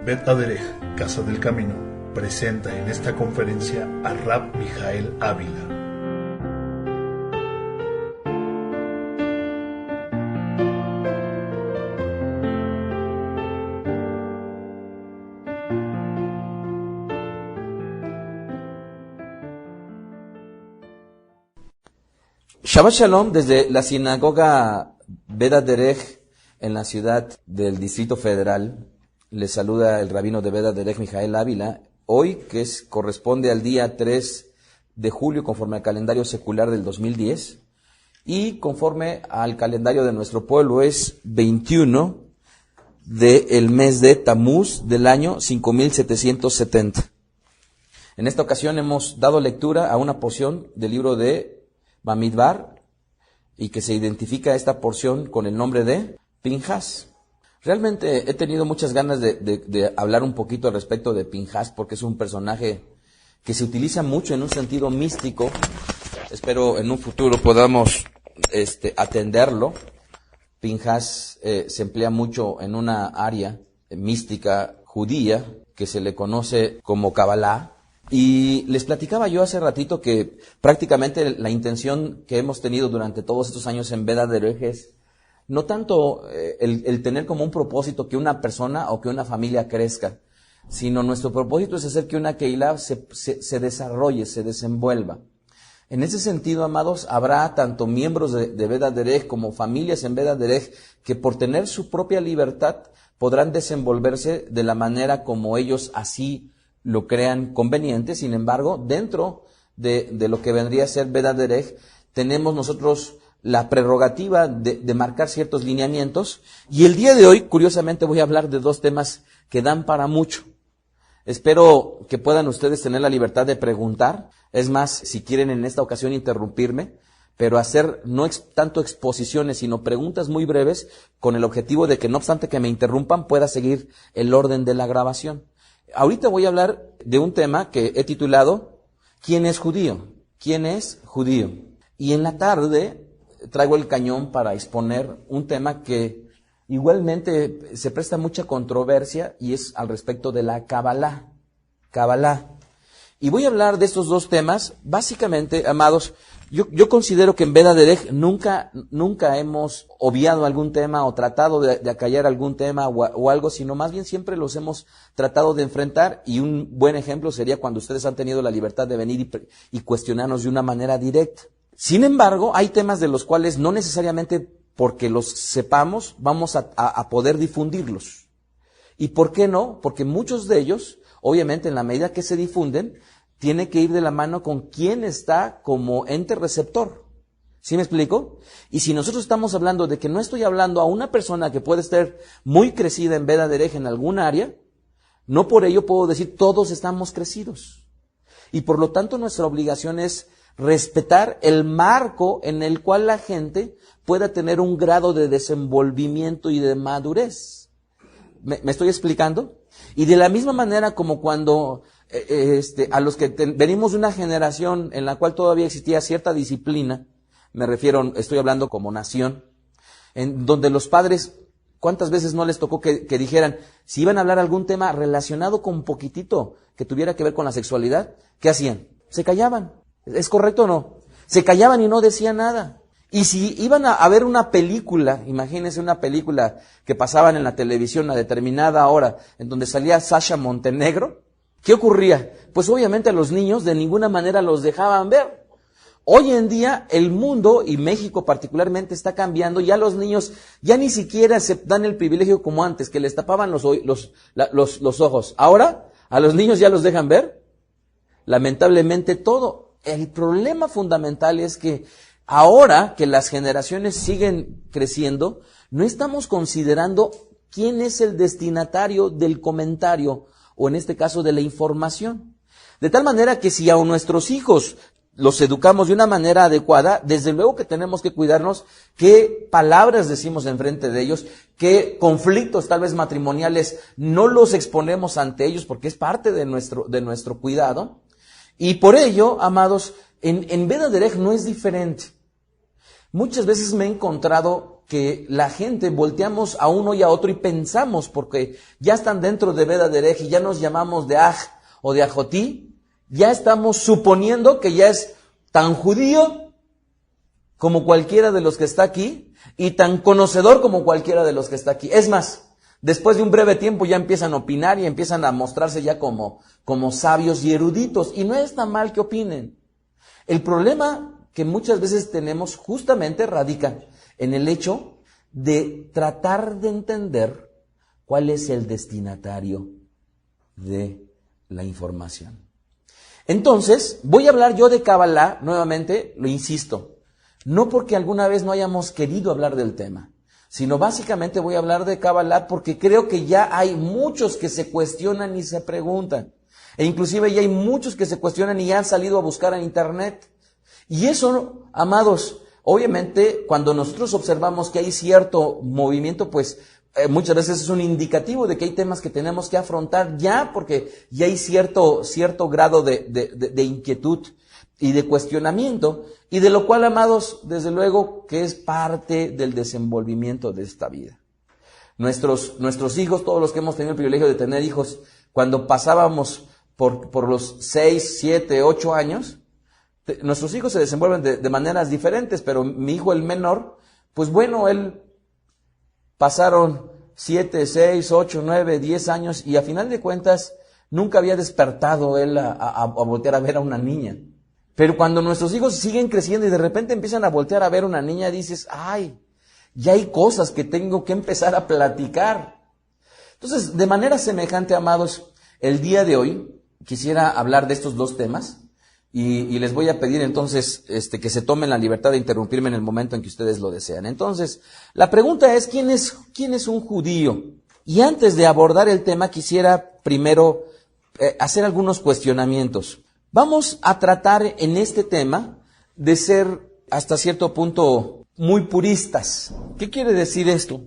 Bet Aderech, Casa del Camino, presenta en esta conferencia a Rab Mijael Ávila. Shabbat Shalom desde la sinagoga Bet Aderech en la ciudad del Distrito Federal. Les saluda el rabino de Bet Aderech, Mijael Ávila. Hoy, que corresponde al día 3 de julio, conforme al calendario secular del 2010, y conforme al calendario de nuestro pueblo, es 21 del mes de Tamuz del año 5770. En esta ocasión hemos dado lectura a una porción del libro de Bamidbar, y que se identifica esta porción con el nombre de Pinhas. Realmente he tenido muchas ganas de hablar un poquito al respecto de Pinhas, porque es un personaje que se utiliza mucho en un sentido místico. Espero en un futuro podamos atenderlo. Pinhas se emplea mucho en una área mística judía que se le conoce como Kabbalah. Y les platicaba yo hace ratito que prácticamente la intención que hemos tenido durante todos estos años en Bet Aderech es no tanto el tener como un propósito que una persona o que una familia crezca, sino nuestro propósito es hacer que una Keilah se desarrolle, se desenvuelva. En ese sentido, amados, habrá tanto miembros de Bet Aderech como familias en Bet Aderech que por tener su propia libertad podrán desenvolverse de la manera como ellos así lo crean conveniente. Sin embargo, dentro de lo que vendría a ser Bet Aderech, tenemos nosotros la prerrogativa de marcar ciertos lineamientos. Y el día de hoy, curiosamente, voy a hablar de dos temas que dan para mucho. Espero que puedan ustedes tener la libertad de preguntar. Es más, si quieren en esta ocasión interrumpirme, pero hacer no tanto exposiciones, sino preguntas muy breves, con el objetivo de que, no obstante que me interrumpan, pueda seguir el orden de la grabación. Ahorita voy a hablar de un tema que he titulado ¿Quién es judío? ¿Quién es judío? Y en la tarde traigo el cañón para exponer un tema que igualmente se presta mucha controversia, y es al respecto de la Kabbalah. Kabbalah. Y voy a hablar de estos dos temas. Básicamente, amados, yo considero que en Bet Aderech nunca hemos obviado algún tema o tratado de acallar algún tema o algo, sino más bien siempre los hemos tratado de enfrentar, y un buen ejemplo sería cuando ustedes han tenido la libertad de venir y cuestionarnos de una manera directa. Sin embargo, hay temas de los cuales no necesariamente porque los sepamos vamos a poder difundirlos. ¿Y por qué no? Porque muchos de ellos, obviamente en la medida que se difunden, tiene que ir de la mano con quién está como ente receptor. ¿Sí me explico? Y si nosotros estamos hablando de que no estoy hablando a una persona que puede estar muy crecida en Bet Aderech en algún área, no por ello puedo decir todos estamos crecidos. Y por lo tanto nuestra obligación es respetar el marco en el cual la gente pueda tener un grado de desenvolvimiento y de madurez. ¿Me estoy explicando? Y de la misma manera como cuando a los que venimos de una generación en la cual todavía existía cierta disciplina, estoy hablando como nación, en donde los padres, ¿cuántas veces no les tocó que dijeran, si iban a hablar algún tema relacionado con poquitito que tuviera que ver con la sexualidad, ¿qué hacían? Se callaban. ¿Es correcto o no? Se callaban y no decían nada. Y si iban a ver una película, imagínense una película que pasaban en la televisión a determinada hora, en donde salía Sasha Montenegro, ¿qué ocurría? Pues obviamente a los niños de ninguna manera los dejaban ver. Hoy en día el mundo, y México particularmente, está cambiando. Ya los niños ya ni siquiera se dan el privilegio como antes, que les tapaban los ojos. Ahora a los niños ya los dejan ver, lamentablemente, todo. El problema fundamental es que ahora que las generaciones siguen creciendo, no estamos considerando quién es el destinatario del comentario, o en este caso de la información. De tal manera que si a nuestros hijos los educamos de una manera adecuada, desde luego que tenemos que cuidarnos qué palabras decimos enfrente de ellos, qué conflictos tal vez matrimoniales no los exponemos ante ellos, porque es parte de nuestro cuidado. Y por ello, amados, en Bet Aderech no es diferente. Muchas veces me he encontrado que la gente volteamos a uno y a otro y pensamos, porque ya están dentro de Beda Derech y ya nos llamamos de Aj o de Ajotí, ya estamos suponiendo que ya es tan judío como cualquiera de los que está aquí y tan conocedor como cualquiera de los que está aquí. Es más, después de un breve tiempo ya empiezan a opinar y empiezan a mostrarse ya como sabios y eruditos. Y no está mal que opinen. El problema que muchas veces tenemos justamente radica en el hecho de tratar de entender cuál es el destinatario de la información. Entonces, voy a hablar yo de Kabbalah, nuevamente, lo insisto, no porque alguna vez no hayamos querido hablar del tema, sino básicamente voy a hablar de Kabbalah porque creo que ya hay muchos que se cuestionan y se preguntan, e inclusive ya hay muchos que se cuestionan y ya han salido a buscar en internet. Y eso, amados, obviamente cuando nosotros observamos que hay cierto movimiento, pues muchas veces es un indicativo de que hay temas que tenemos que afrontar ya, porque ya hay cierto grado de inquietud y de cuestionamiento, y de lo cual, amados, desde luego que es parte del desenvolvimiento de esta vida. Nuestros hijos, todos los que hemos tenido el privilegio de tener hijos, cuando pasábamos por los 6, 7, 8 años, nuestros hijos se desenvuelven de maneras diferentes, pero mi hijo, el menor, pues bueno, él pasaron 7, 6, 8, 9, 10 años y a final de cuentas nunca había despertado él a voltear a ver a una niña. Pero cuando nuestros hijos siguen creciendo y de repente empiezan a voltear a ver a una niña, dices, ay, ya hay cosas que tengo que empezar a platicar. Entonces, de manera semejante, amados, el día de hoy quisiera hablar de estos dos temas. Y les voy a pedir entonces que se tomen la libertad de interrumpirme en el momento en que ustedes lo desean. Entonces, la pregunta es, ¿quién es un judío? Y antes de abordar el tema, quisiera primero hacer algunos cuestionamientos. Vamos a tratar en este tema de ser hasta cierto punto muy puristas. ¿Qué quiere decir esto?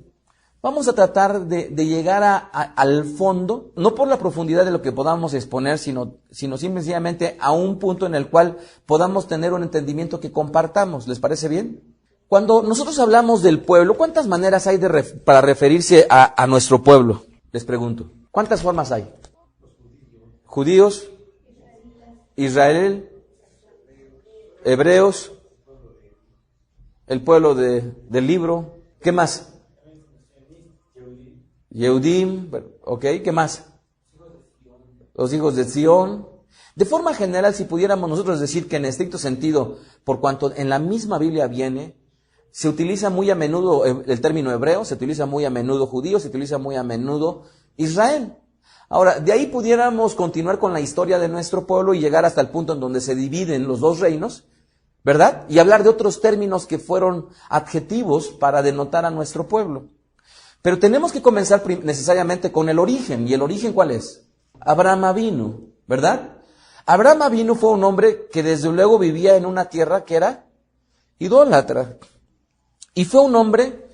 Vamos a tratar de llegar al fondo, no por la profundidad de lo que podamos exponer, sino simplemente a un punto en el cual podamos tener un entendimiento que compartamos. ¿Les parece bien? Cuando nosotros hablamos del pueblo, ¿cuántas maneras hay para referirse a nuestro pueblo? Les pregunto. ¿Cuántas formas hay? Judíos, Israel, hebreos, el pueblo del libro. ¿Qué más? Yehudim, ok, ¿qué más? Los hijos de Sión. De forma general, si pudiéramos nosotros decir que en estricto sentido, por cuanto en la misma Biblia viene, se utiliza muy a menudo el término hebreo, se utiliza muy a menudo judío, se utiliza muy a menudo Israel. Ahora, de ahí pudiéramos continuar con la historia de nuestro pueblo y llegar hasta el punto en donde se dividen los dos reinos, ¿verdad? Y hablar de otros términos que fueron adjetivos para denotar a nuestro pueblo. Pero tenemos que comenzar necesariamente con el origen. ¿Y el origen cuál es? Abraham Avinu, ¿verdad? Abraham Avinu fue un hombre que desde luego vivía en una tierra que era idólatra. Y fue un hombre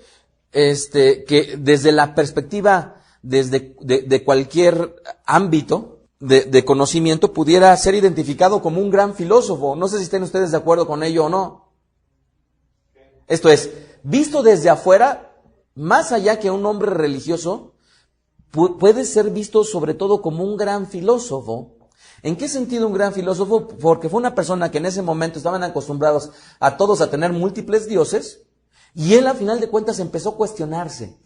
que desde la perspectiva de cualquier ámbito de conocimiento pudiera ser identificado como un gran filósofo. No sé si estén ustedes de acuerdo con ello o no. Esto es, visto desde afuera, más allá que un hombre religioso, puede ser visto sobre todo como un gran filósofo. ¿En qué sentido un gran filósofo? Porque fue una persona que en ese momento estaban acostumbrados a todos a tener múltiples dioses, y él a final de cuentas empezó a cuestionarse,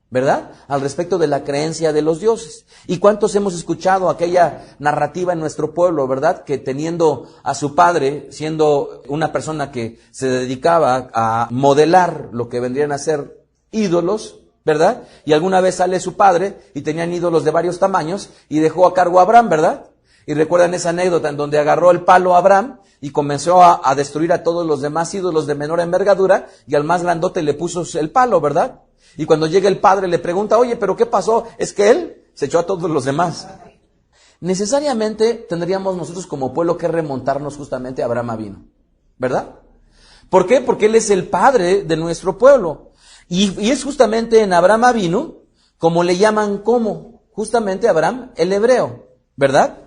¿verdad? Al respecto de la creencia de los dioses. ¿Y cuántos hemos escuchado aquella narrativa en nuestro pueblo, verdad? Que teniendo a su padre, siendo una persona que se dedicaba a modelar lo que vendrían a ser ídolos, ¿verdad? Y alguna vez sale su padre y tenían ídolos de varios tamaños y dejó a cargo a Abraham, ¿verdad? Y recuerdan esa anécdota en donde agarró el palo a Abraham y comenzó a destruir a todos los demás ídolos de menor envergadura y al más grandote le puso el palo, ¿verdad? Y cuando llega el padre le pregunta, oye, ¿pero qué pasó? Es que él se echó a todos los demás. Necesariamente tendríamos nosotros como pueblo que remontarnos justamente a Abraham Avinu, ¿verdad? ¿Por qué? Porque él es el padre de nuestro pueblo. Y es justamente en Abraham Avinu, como le llaman, ¿cómo? Justamente Abraham, el hebreo, ¿verdad?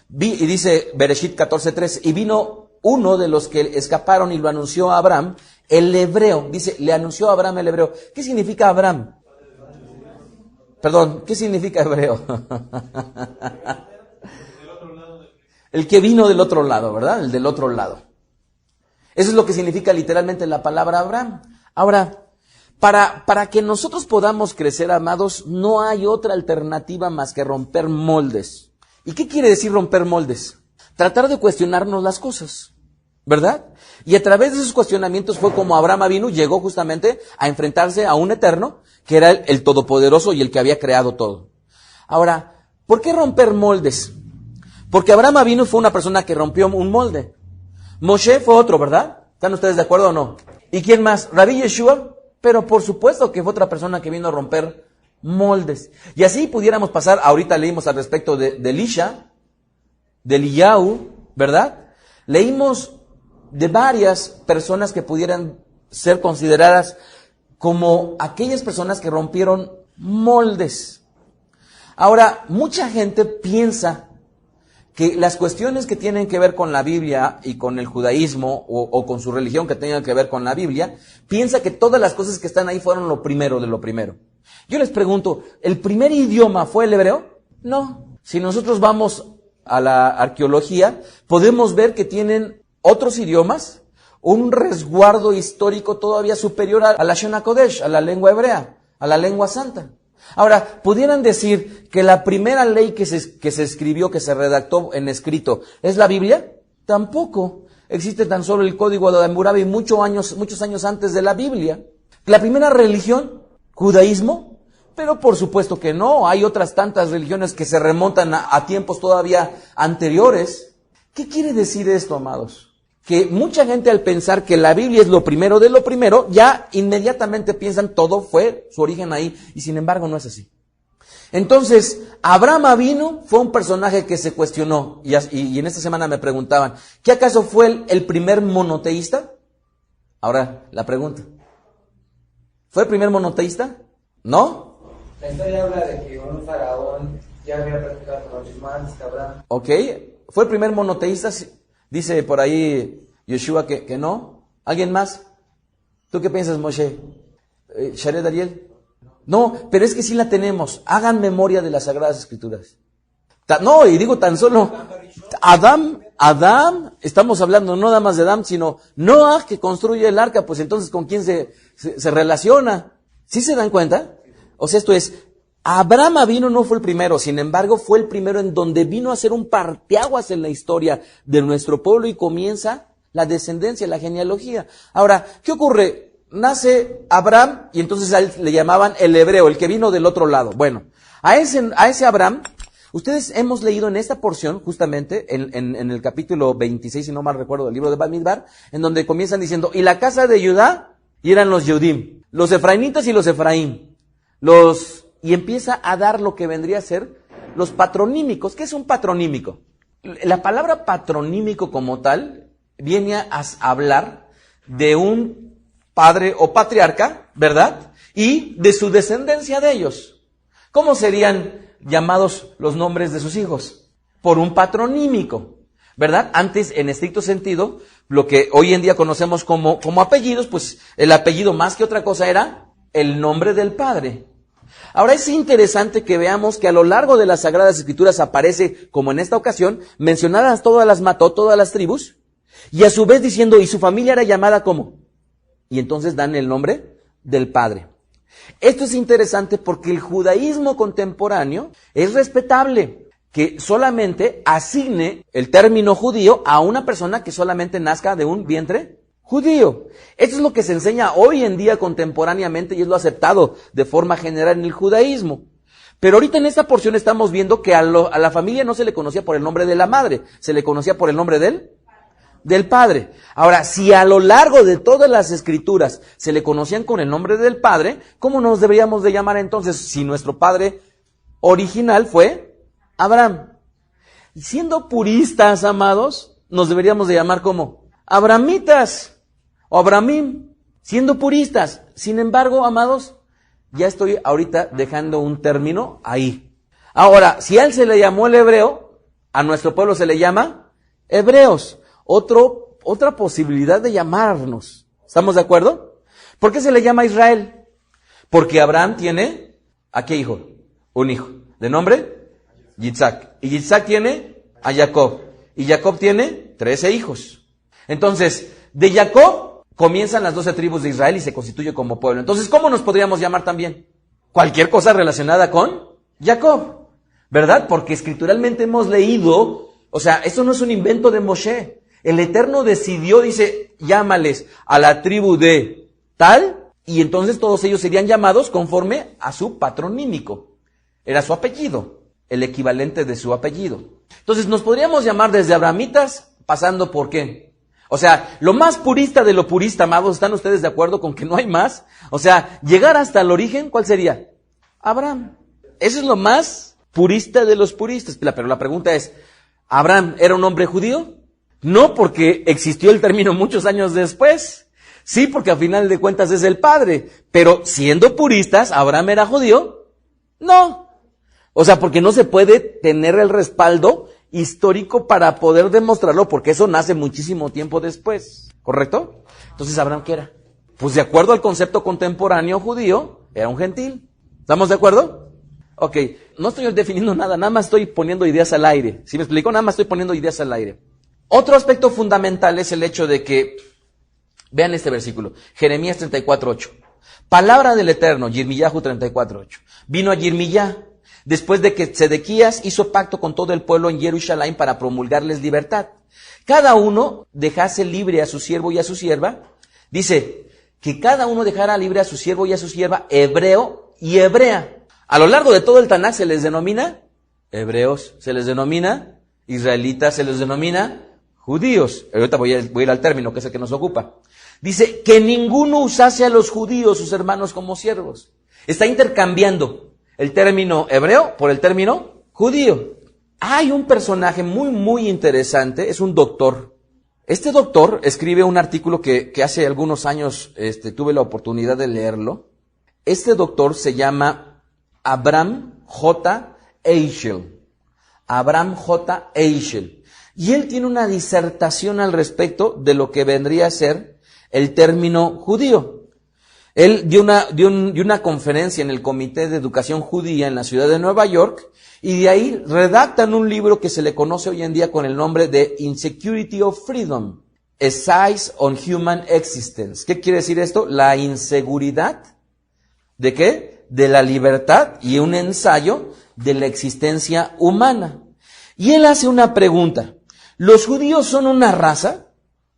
Y dice Bereshit 14:3, y vino uno de los que escaparon y lo anunció a Abraham, El hebreo, dice, le anunció a Abraham el hebreo. ¿Qué significa Abraham? Perdón, ¿qué significa hebreo? El que vino del otro lado, ¿verdad? El del otro lado. Eso es lo que significa literalmente la palabra Abraham. Ahora, para que nosotros podamos crecer, amados, no hay otra alternativa más que romper moldes. ¿Y qué quiere decir romper moldes? Tratar de cuestionarnos las cosas, ¿verdad? Y a través de esos cuestionamientos fue como Abraham Avinu llegó justamente a enfrentarse a un eterno, que era el todopoderoso y el que había creado todo. Ahora, ¿por qué romper moldes? Porque Abraham Avinu fue una persona que rompió un molde. Moshe fue otro, ¿verdad? ¿Están ustedes de acuerdo o no? ¿Y quién más? Rabbi Yeshua, pero por supuesto que fue otra persona que vino a romper moldes. Y así pudiéramos pasar, ahorita leímos al respecto de Elisha, de Eliyahu, ¿verdad? Leímos de varias personas que pudieran ser consideradas como aquellas personas que rompieron moldes. Ahora, mucha gente piensa que las cuestiones que tienen que ver con la Biblia y con el judaísmo o con su religión que tengan que ver con la Biblia, piensa que todas las cosas que están ahí fueron lo primero de lo primero. Yo les pregunto, ¿el primer idioma fue el hebreo? No. Si nosotros vamos a la arqueología, podemos ver que tienen otros idiomas, un resguardo histórico todavía superior a la Shona Kodesh, a la lengua hebrea, a la lengua santa. Ahora, ¿pudieran decir que la primera ley que se escribió, que se redactó en escrito, es la Biblia? Tampoco. Existe tan solo el Código de Hammurabi muchos años antes de la Biblia. La primera religión, judaísmo, pero por supuesto que no. Hay otras tantas religiones que se remontan a tiempos todavía anteriores. ¿Qué quiere decir esto, amados? Que mucha gente al pensar que la Biblia es lo primero de lo primero, ya inmediatamente piensan todo fue su origen ahí, y sin embargo no es así. Entonces, Abraham Avinu fue un personaje que se cuestionó, y en esta semana me preguntaban, ¿qué acaso fue el primer monoteísta? Ahora, la pregunta, ¿fue el primer monoteísta? ¿No? La historia habla de que un faraón ya había practicado monoteísmo antes que Abraham. Ok, ¿fue el primer monoteísta? Dice por ahí Yeshua que no. ¿Alguien más? ¿Tú qué piensas, Moshe? ¿Shared Ariel? No, pero es que sí la tenemos. Hagan memoria de las Sagradas Escrituras. No, y digo tan solo Adán, estamos hablando no nada más de Adán, sino Noah que construye el arca, pues entonces ¿con quién se relaciona? ¿Sí se dan cuenta? O sea, esto es, Abraham Avinu no fue el primero, sin embargo fue el primero en donde vino a ser un parteaguas en la historia de nuestro pueblo y comienza la descendencia, la genealogía. Ahora, ¿qué ocurre? Nace Abraham y entonces a él le llamaban el hebreo, el que vino del otro lado. Bueno, a ese Abraham, ustedes hemos leído en esta porción, justamente, en el capítulo 26, si no mal recuerdo, del libro de Bamidbar, en donde comienzan diciendo, y la casa de Judá, y eran los Yehudim, los efraimitas y los Efraín, y empieza a dar lo que vendría a ser los patronímicos. ¿Qué es un patronímico? La palabra patronímico como tal viene a hablar de un padre o patriarca, ¿verdad? Y de su descendencia de ellos. ¿Cómo serían llamados los nombres de sus hijos? Por un patronímico, ¿verdad? Antes, en estricto sentido, lo que hoy en día conocemos como apellidos, pues el apellido más que otra cosa era el nombre del padre. Ahora es interesante que veamos que a lo largo de las Sagradas Escrituras aparece, como en esta ocasión, mencionadas mató todas las tribus, y a su vez diciendo, y su familia era llamada como, y entonces dan el nombre del padre. Esto es interesante porque el judaísmo contemporáneo es respetable, que solamente asigne el término judío a una persona que solamente nazca de un vientre judío. Esto es lo que se enseña hoy en día contemporáneamente y es lo aceptado de forma general en el judaísmo. Pero ahorita en esta porción estamos viendo que a la familia no se le conocía por el nombre de la madre, se le conocía por el nombre del padre. Ahora, si a lo largo de todas las escrituras se le conocían con el nombre del padre, ¿cómo nos deberíamos de llamar entonces si nuestro padre original fue Abraham? Y siendo puristas, amados, nos deberíamos de llamar como abramitas o Abramim, siendo puristas. Sin embargo, amados, ya estoy ahorita dejando un término ahí. Ahora, si a él se le llamó el hebreo, a nuestro pueblo se le llama hebreos. Otra posibilidad de llamarnos ¿Estamos de acuerdo? ¿Por qué se le llama Israel? Porque Abraham tiene, ¿a qué hijo? Un hijo. ¿De nombre? Yitzhak. Y Yitzhak tiene a Jacob. Y Jacob tiene 13 hijos. Entonces, de Jacob comienzan las 12 tribus de Israel y se constituye como pueblo. Entonces, ¿cómo nos podríamos llamar también? Cualquier cosa relacionada con Jacob, ¿verdad? Porque escrituralmente hemos leído, o sea, esto no es un invento de Moshe. El Eterno decidió, dice, llámales a la tribu de tal, y entonces todos ellos serían llamados conforme a su patronímico. Era su apellido, el equivalente de su apellido. Entonces nos podríamos llamar desde abrahamitas, pasando por ¿qué? O sea, lo más purista de lo purista, amados, ¿están ustedes de acuerdo con que no hay más? O sea, llegar hasta el origen, ¿cuál sería? Abraham. Eso es lo más purista de los puristas. Pero la pregunta es, ¿Abraham era un hombre judío? No, porque existió el término muchos años después. Sí, porque a final de cuentas es el padre. Pero siendo puristas, ¿Abraham era judío? No. O sea, porque no se puede tener el respaldo histórico para poder demostrarlo, porque eso nace muchísimo tiempo después, ¿correcto? Entonces, ¿Abraham qué era? Pues de acuerdo al concepto contemporáneo judío, era un gentil. ¿Estamos de acuerdo? Ok, no estoy definiendo nada más estoy poniendo ideas al aire. ¿Sí me explico? Nada más estoy poniendo ideas al aire. Otro aspecto fundamental es el hecho de que, vean este versículo, Jeremías 34:8. Palabra del Eterno, Yirmiyahu 34:8. Vino a Yirmiyah, después de que Sedequías hizo pacto con todo el pueblo en Jerusalén para promulgarles libertad. Cada uno dejase libre a su siervo y a su sierva. Dice que cada uno dejara libre a su siervo y a su sierva, hebreo y hebrea. A lo largo de todo el Tanaj se les denomina hebreos, se les denomina israelitas, se les denomina judíos. Ahorita voy a ir al término que es el que nos ocupa. Dice que ninguno usase a los judíos, sus hermanos, como siervos. Está intercambiando el término hebreo por el término judío. Hay un personaje muy interesante, es un doctor. Este doctor escribe un artículo que hace algunos años tuve la oportunidad de leerlo. Este doctor se llama Abraham J. Eichel. Abraham J. Eichel. Y él tiene una disertación al respecto de lo que vendría a ser el término judío. Él dio una conferencia en el Comité de Educación Judía en la ciudad de Nueva York, y de ahí redactan un libro que se le conoce hoy en día con el nombre de Insecurity of Freedom, Essays on Human Existence. ¿Qué quiere decir esto? La inseguridad, ¿de qué? De la libertad, y un ensayo de la existencia humana. Y él hace una pregunta. ¿Los judíos son una raza,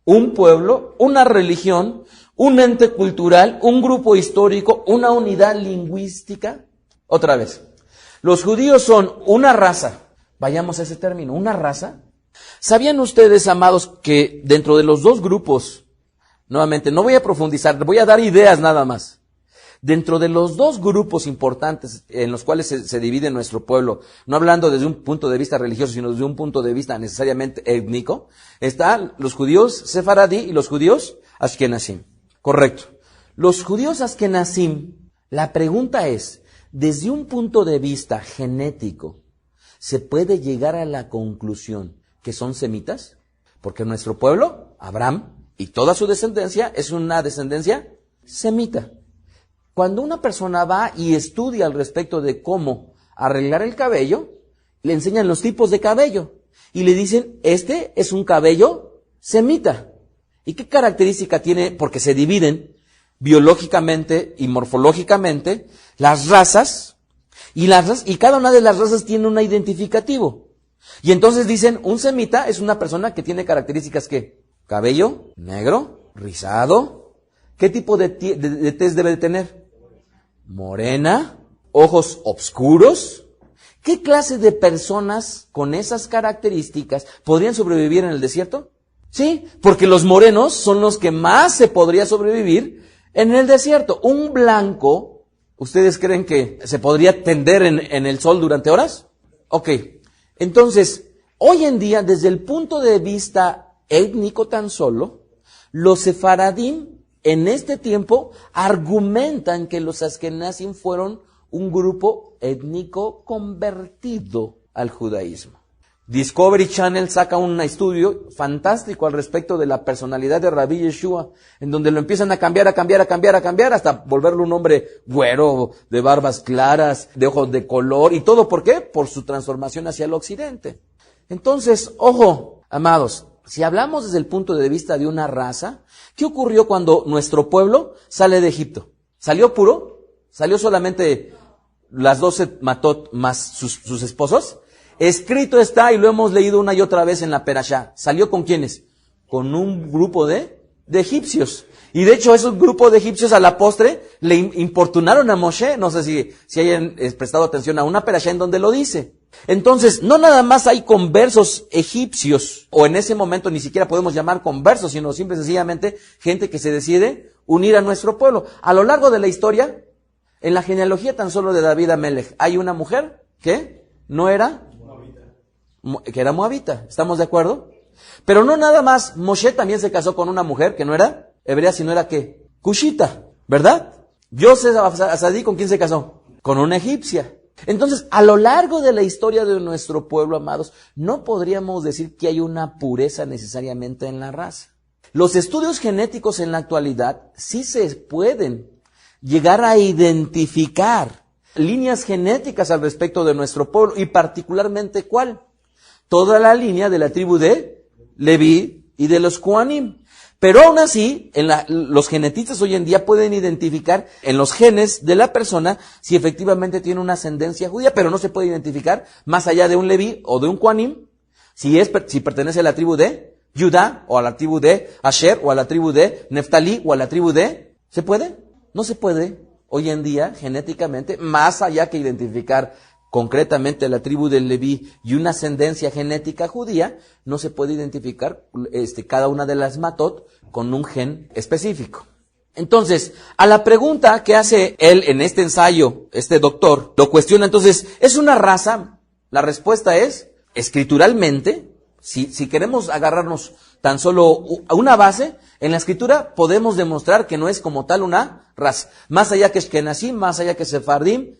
un pueblo, una religión, un ente cultural, un grupo histórico, una unidad lingüística? Otra vez. ¿Los judíos son una raza? Vayamos a ese término, ¿una raza? ¿Sabían ustedes, amados, que dentro de los dos grupos, nuevamente, no voy a profundizar, voy a dar ideas nada más. Dentro de los dos grupos importantes en los cuales se divide nuestro pueblo, no hablando desde un punto de vista religioso, sino desde un punto de vista necesariamente étnico, están los judíos sefaradí y los judíos ashkenazim. Correcto. Los judíos ashkenazim, la pregunta es, desde un punto de vista genético, ¿se puede llegar a la conclusión que son semitas? Porque nuestro pueblo, Abraham, y toda su descendencia, es una descendencia semita. Cuando una persona va y estudia al respecto de cómo arreglar el cabello, le enseñan los tipos de cabello y le dicen, este es un cabello semita. ¿Y qué característica tiene? Porque se dividen biológicamente y morfológicamente las razas, y cada una de las razas tiene un identificativo. Y entonces dicen, un semita es una persona que tiene características ¿qué? Cabello negro, rizado. ¿Qué tipo de tez debe de tener? Morena, ojos oscuros. ¿Qué clase de personas con esas características podrían sobrevivir en el desierto? Sí, porque los morenos son los que más se podría sobrevivir en el desierto. Un blanco, ¿ustedes creen que se podría tender en el sol durante horas? Ok, entonces, hoy en día, desde el punto de vista étnico tan solo, los sefaradim en este tiempo argumentan que los ashkenazim fueron un grupo étnico convertido al judaísmo. Discovery Channel saca un estudio fantástico al respecto de la personalidad de Rabbi Yeshua, en donde lo empiezan a cambiar, hasta volverlo un hombre güero, de barbas claras, de ojos de color, y todo, ¿por qué? Por su transformación hacia el occidente. Entonces, ojo, amados, si hablamos desde el punto de vista de una raza, ¿qué ocurrió cuando nuestro pueblo sale de Egipto? ¿Salió puro? ¿Salió solamente las 12 matot más sus esposos? Escrito está, y lo hemos leído una y otra vez en la Perashá. ¿Salió con quiénes? Con un grupo de egipcios. Y de hecho, esos grupos de egipcios a la postre le importunaron a Moshe. No sé si hayan prestado atención a una Perashá en donde lo dice. Entonces, no nada más hay conversos egipcios, o en ese momento ni siquiera podemos llamar conversos, sino simple y sencillamente gente que se decide unir a nuestro pueblo. A lo largo de la historia, en la genealogía tan solo de David Amelech, hay una mujer que no era que era moabita, ¿estamos de acuerdo? Pero no nada más, Moshe también se casó con una mujer que no era hebrea, sino era ¿qué? Cushita, ¿verdad? Yosef Asadí, ¿con quién se casó? Con una egipcia. Entonces, a lo largo de la historia de nuestro pueblo, amados, no podríamos decir que hay una pureza necesariamente en la raza. Los estudios genéticos en la actualidad sí se pueden llegar a identificar líneas genéticas al respecto de nuestro pueblo, y particularmente ¿cuál? Toda la línea de la tribu de Leví y de los Kohanim. Pero aún así, los genetistas hoy en día pueden identificar en los genes de la persona si efectivamente tiene una ascendencia judía, pero no se puede identificar más allá de un Leví o de un Kohanim si pertenece a la tribu de Judá, o a la tribu de Asher, o a la tribu de Neftalí, o a la tribu de... ¿Se puede? No se puede hoy en día genéticamente, más allá que identificar concretamente la tribu del Leví y una ascendencia genética judía, no se puede identificar cada una de las matot con un gen específico. Entonces, a la pregunta que hace él en este ensayo, este doctor, lo cuestiona entonces, ¿es una raza? La respuesta es, escrituralmente, si queremos agarrarnos tan solo a una base, en la escritura podemos demostrar que no es como tal una raza. Más allá que Ashkenazim, más allá que Sefardim,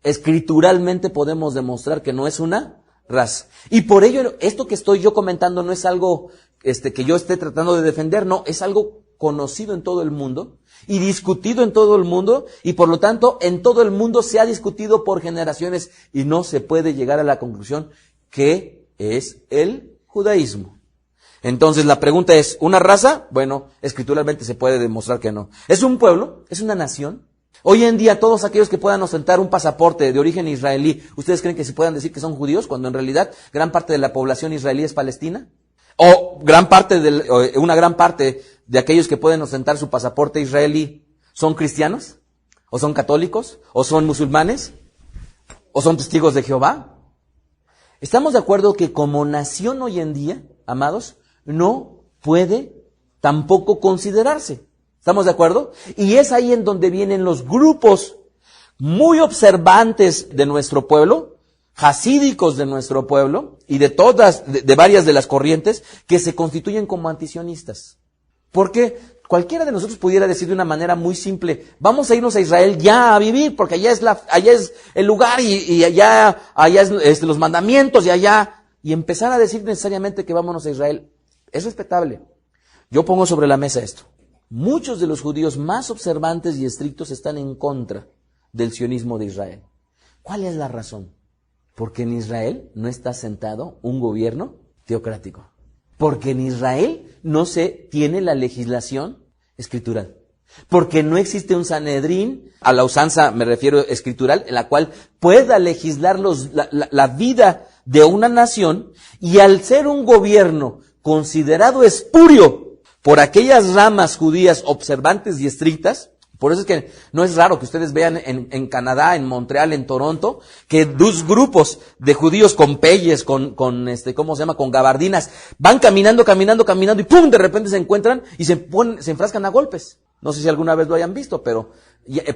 escrituralmente podemos demostrar que no es una raza. Y por ello, esto que estoy yo comentando no es algo que yo esté tratando de defender, no, es algo conocido en todo el mundo y discutido en todo el mundo, y por lo tanto en todo el mundo se ha discutido por generaciones, y no se puede llegar a la conclusión que es el judaísmo. Entonces la pregunta es, ¿una raza? Bueno, escrituralmente se puede demostrar que no. ¿Es un pueblo? ¿Es una nación? Hoy en día, todos aquellos que puedan ostentar un pasaporte de origen israelí, ¿ustedes creen que se puedan decir que son judíos cuando en realidad gran parte de la población israelí es palestina? ¿O una gran parte de aquellos que pueden ostentar su pasaporte israelí son cristianos? ¿O son católicos? ¿O son musulmanes? ¿O son testigos de Jehová? Estamos de acuerdo que como nación hoy en día, amados, no puede tampoco considerarse. ¿Estamos de acuerdo? Y es ahí en donde vienen los grupos muy observantes de nuestro pueblo, hasídicos de nuestro pueblo, y de varias de las corrientes, que se constituyen como antisionistas. Porque cualquiera de nosotros pudiera decir de una manera muy simple, vamos a irnos a Israel ya a vivir, porque allá es el lugar, y allá es los mandamientos, y empezar a decir necesariamente que vámonos a Israel. Es respetable. Yo pongo sobre la mesa esto. Muchos de los judíos más observantes y estrictos están en contra del sionismo de Israel. ¿Cuál es la razón? Porque en Israel no está sentado un gobierno teocrático. Porque en Israel no se tiene la legislación escritural. Porque no existe un Sanedrín, a la usanza me refiero escritural, en la cual pueda legislar la vida de una nación, y al ser un gobierno considerado espurio por aquellas ramas judías observantes y estrictas, por eso es que no es raro que ustedes vean en Canadá, en Montreal, en Toronto, que dos grupos de judíos con peyes, con gabardinas, van caminando, y ¡pum!, de repente se encuentran y se enfrascan a golpes. No sé si alguna vez lo hayan visto, pero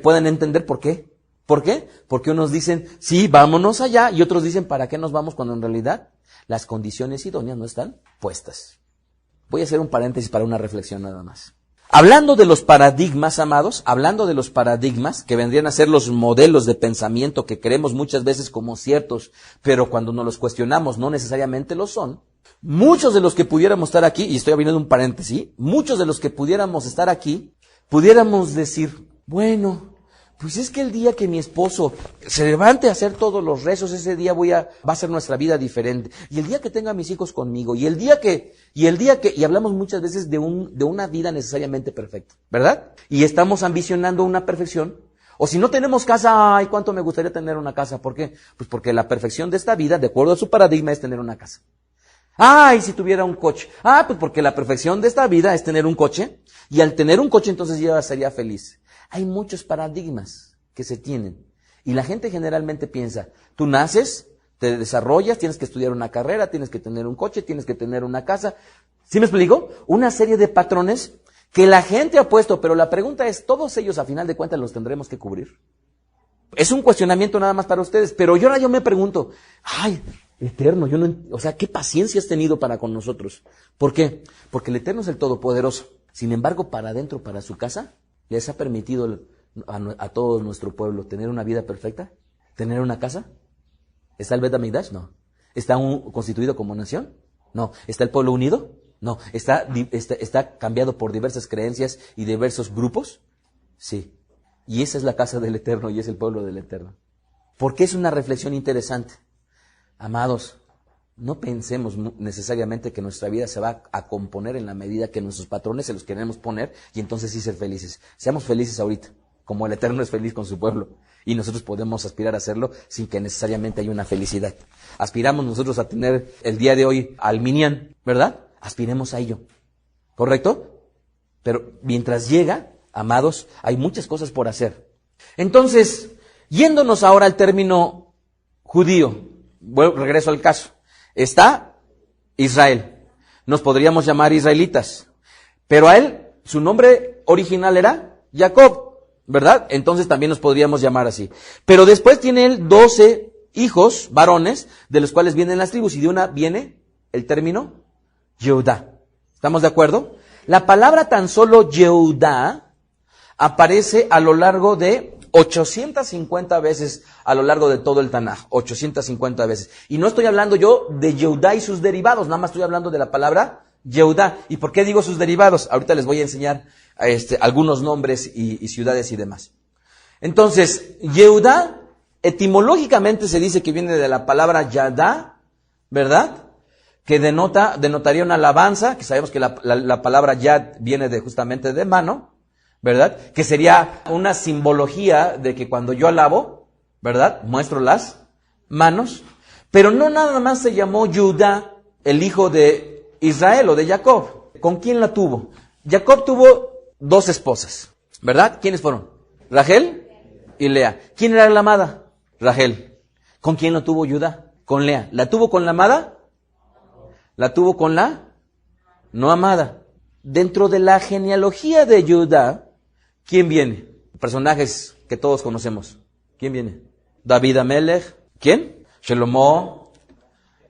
pueden entender por qué. ¿Por qué? Porque unos dicen, sí, vámonos allá, y otros dicen, ¿para qué nos vamos?, cuando en realidad las condiciones idóneas no están puestas. Voy a hacer un paréntesis para una reflexión nada más. Hablando de los paradigmas, amados, hablando de los paradigmas que vendrían a ser los modelos de pensamiento que creemos muchas veces como ciertos, pero cuando nos los cuestionamos no necesariamente lo son. Muchos de los que pudiéramos estar aquí, y estoy abriendo un paréntesis, muchos de los que pudiéramos estar aquí, pudiéramos decir, bueno, pues es que el día que mi esposo se levante a hacer todos los rezos, ese día va a ser nuestra vida diferente. Y el día que tenga a mis hijos conmigo, y hablamos muchas veces de una vida necesariamente perfecta, ¿verdad? Y estamos ambicionando una perfección. O si no tenemos casa, ay, cuánto me gustaría tener una casa. ¿Por qué? Pues porque la perfección de esta vida, de acuerdo a su paradigma, es tener una casa. Ay, si tuviera un coche. Ah, pues porque la perfección de esta vida es tener un coche. Y al tener un coche, entonces ya sería feliz. Hay muchos paradigmas que se tienen. Y la gente generalmente piensa, tú naces, te desarrollas, tienes que estudiar una carrera, tienes que tener un coche, tienes que tener una casa. ¿Sí me explico? Una serie de patrones que la gente ha puesto, pero la pregunta es, ¿todos ellos a final de cuentas los tendremos que cubrir? Es un cuestionamiento nada más para ustedes, pero yo me pregunto, ay, Eterno, ¿qué paciencia has tenido para con nosotros? ¿Por qué? Porque el Eterno es el Todopoderoso. Sin embargo, para adentro, para su casa, les ha permitido a todo nuestro pueblo tener una vida perfecta, tener una casa. ¿Está el Bet Hamikdash? No. ¿Está constituido como nación? No. ¿Está el pueblo unido? No. ¿Está cambiado por diversas creencias y diversos grupos? Sí. Y esa es la casa del Eterno y es el pueblo del Eterno. ¿Por qué es una reflexión interesante? Amados, no pensemos necesariamente que nuestra vida se va a componer en la medida que nuestros patrones se los queremos poner y entonces sí ser felices. Seamos felices ahorita, como el Eterno es feliz con su pueblo. Y nosotros podemos aspirar a hacerlo sin que necesariamente haya una felicidad. Aspiramos nosotros a tener el día de hoy al Minyan, ¿verdad? Aspiremos a ello. ¿Correcto? Pero mientras llega, amados, hay muchas cosas por hacer. Entonces, yéndonos ahora al término judío, regreso al caso. Está Israel. Nos podríamos llamar israelitas. Pero a él, su nombre original era Jacob, ¿verdad? Entonces también nos podríamos llamar así. Pero después tiene él 12 hijos, varones, de los cuales vienen las tribus. Y de una viene el término Yehudá. ¿Estamos de acuerdo? La palabra tan solo Yehudá aparece a lo largo de 850 veces a lo largo de todo el Tanaj, 850 veces. Y no estoy hablando yo de Yehudá y sus derivados, nada más estoy hablando de la palabra Yehudá. ¿Y por qué digo sus derivados? Ahorita les voy a enseñar algunos nombres y ciudades y demás. Entonces, Yehudá, etimológicamente se dice que viene de la palabra Yadá, ¿verdad? Que denotaría una alabanza, que sabemos que la palabra Yad viene justamente de mano, ¿verdad? Que sería una simbología de que cuando yo alabo, ¿verdad? Muestro las manos. Pero no nada más se llamó Judá, el hijo de Israel o de Jacob. ¿Con quién la tuvo? Jacob tuvo 2 esposas, ¿verdad? ¿Quiénes fueron? Rachel y Lea. ¿Quién era la amada? Rachel. ¿Con quién lo tuvo Judá? Con Lea. ¿La tuvo con la amada? La tuvo con la no amada. Dentro de la genealogía de Judá, ¿quién viene? Personajes que todos conocemos. ¿Quién viene? David Amelech. ¿Quién? Shelomo.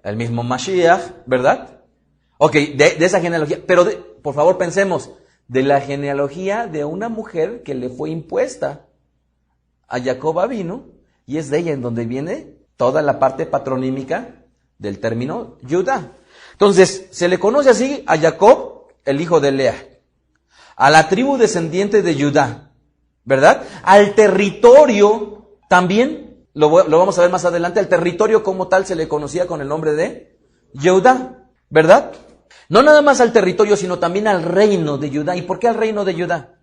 El mismo Mashiach, ¿verdad? Ok, de esa genealogía. Pero por favor pensemos, de la genealogía de una mujer que le fue impuesta a Jacob Avinu, y es de ella en donde viene toda la parte patronímica del término Judá. Entonces, se le conoce así a Jacob, el hijo de Lea. A la tribu descendiente de Judá, ¿verdad? Al territorio, también, lo vamos a ver más adelante, al territorio como tal se le conocía con el nombre de Judá, ¿verdad? No nada más al territorio, sino también al reino de Judá. ¿Y por qué al reino de Judá?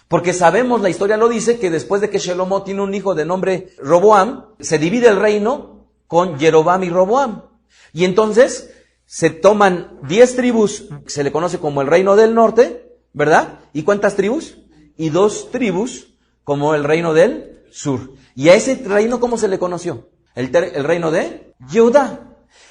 Porque sabemos, la historia lo dice, que después de que Shelomo tiene un hijo de nombre Roboam, se divide el reino con Jeroboam y Roboam. Y entonces se toman 10 tribus, se le conoce como el reino del norte, ¿verdad? ¿Y cuántas tribus? Y 2 tribus como el reino del sur. ¿Y a ese reino cómo se le conoció? El reino de Judá.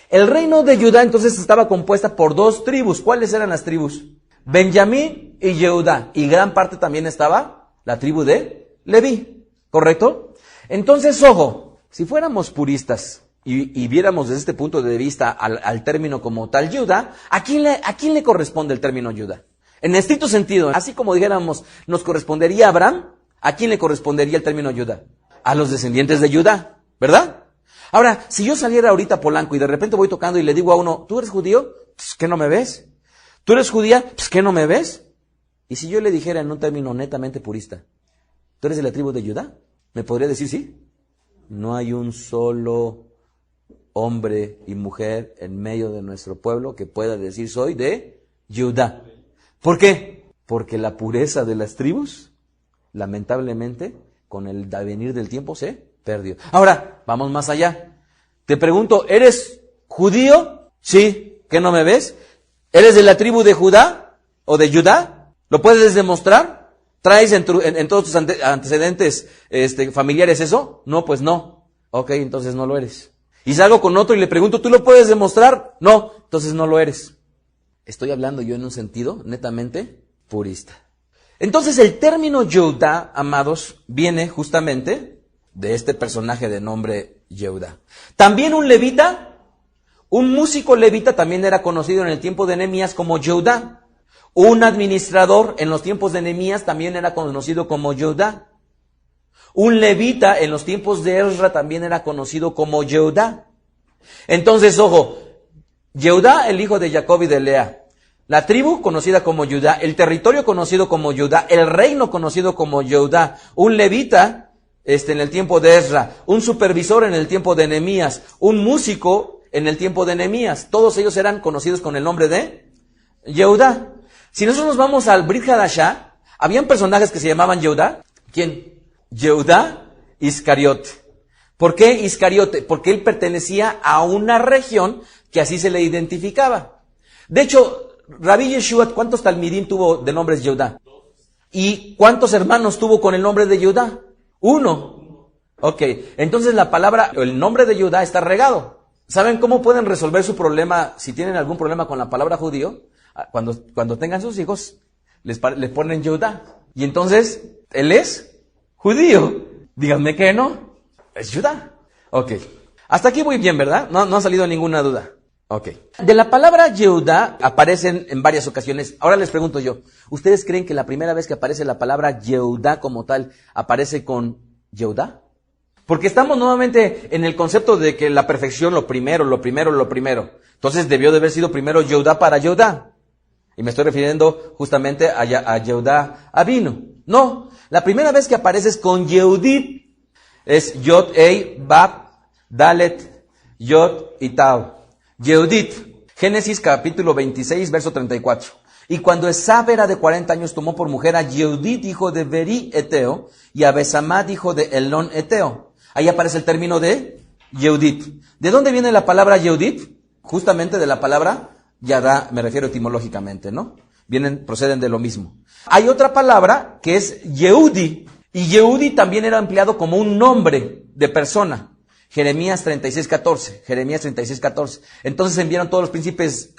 El reino de Judá entonces estaba compuesta por 2 tribus. ¿Cuáles eran las tribus? Benjamín y Jehudá. Y gran parte también estaba la tribu de Leví. ¿Correcto? Entonces, ojo, si fuéramos puristas y viéramos desde este punto de vista al término como tal Judá, ¿a quién le corresponde el término Judá? En estricto sentido, así como dijéramos, nos correspondería a Abraham, ¿a quién le correspondería el término Judá? A los descendientes de Judá, ¿verdad? Ahora, si yo saliera ahorita a Polanco y de repente voy tocando y le digo a uno, ¿tú eres judío? Pues, ¿qué no me ves? ¿Tú eres judía? Pues, ¿qué no me ves? Y si yo le dijera en un término netamente purista, ¿tú eres de la tribu de Judá? ¿Me podría decir sí? No hay un solo hombre y mujer en medio de nuestro pueblo que pueda decir soy de Judá. ¿Por qué? Porque la pureza de las tribus, lamentablemente, con el devenir del tiempo se perdió. Ahora, vamos más allá. Te pregunto, ¿eres judío? Sí. ¿Qué no me ves? ¿Eres de la tribu de Judá o de Judá? ¿Lo puedes demostrar? ¿Traes en todos tus antecedentes familiares eso? No, pues no. Ok, entonces no lo eres. Y salgo con otro y le pregunto, ¿tú lo puedes demostrar? No, entonces no lo eres. Estoy hablando yo en un sentido netamente purista. Entonces el término Judá, amados, viene justamente de este personaje de nombre Jehudá. También un levita, un músico levita también era conocido en el tiempo de Nehemías como Jehudá. Un administrador en los tiempos de Nehemías también era conocido como Jehudá. Un levita en los tiempos de Ezra también era conocido como Jehudá. Entonces, ojo, Jehudá, el hijo de Jacob y de Lea, la tribu conocida como Judá, el territorio conocido como Judá, el reino conocido como Jehudá, un levita en el tiempo de Ezra, un supervisor en el tiempo de Nehemías, un músico en el tiempo de Nehemías, todos ellos eran conocidos con el nombre de Jehudá. Si nosotros nos vamos al Brit Hadashah, habían personajes que se llamaban Jehudá. ¿Quién? Jehudá Iscariote. ¿Por qué Iscariote? Porque él pertenecía a una región que así se le identificaba. De hecho, Rabbi Yeshua, ¿cuántos talmidim tuvo de nombres Jehudá? ¿Y cuántos hermanos tuvo con el nombre de Jehudá? 1. Ok, entonces la palabra, el nombre de Jehudá está regado. ¿Saben cómo pueden resolver su problema si tienen algún problema con la palabra judío? Cuando tengan sus hijos, les ponen Jehudá. Y entonces, él es judío. Díganme que no, es Judá. Ok, hasta aquí muy bien, ¿verdad? No ha salido ninguna duda. Ok. De la palabra Jehudá aparecen en varias ocasiones. Ahora les pregunto yo, ¿ustedes creen que la primera vez que aparece la palabra Jehudá como tal, aparece con Jehudá? Porque estamos nuevamente en el concepto de que la perfección, lo primero. Entonces debió de haber sido primero Jehudá para Jehudá. Y me estoy refiriendo justamente a Jehudá Avinu. No, la primera vez que aparece es con Yehudit. Es Yod, Ei, Bab, Dalet, Yod y Tau. Yehudit. Génesis capítulo 26, verso 34. Y cuando Esab era de 40 años, tomó por mujer a Yehudit, hijo de Beri Eteo, y a Besamad, hijo de Elón Eteo. Ahí aparece el término de Yehudit. ¿De dónde viene la palabra Yehudit? Justamente de la palabra Yadá, me refiero etimológicamente, ¿no? Proceden de lo mismo. Hay otra palabra que es Yehudi, y Yehudi también era empleado como un nombre de persona. Jeremías 36:14. Entonces enviaron todos los príncipes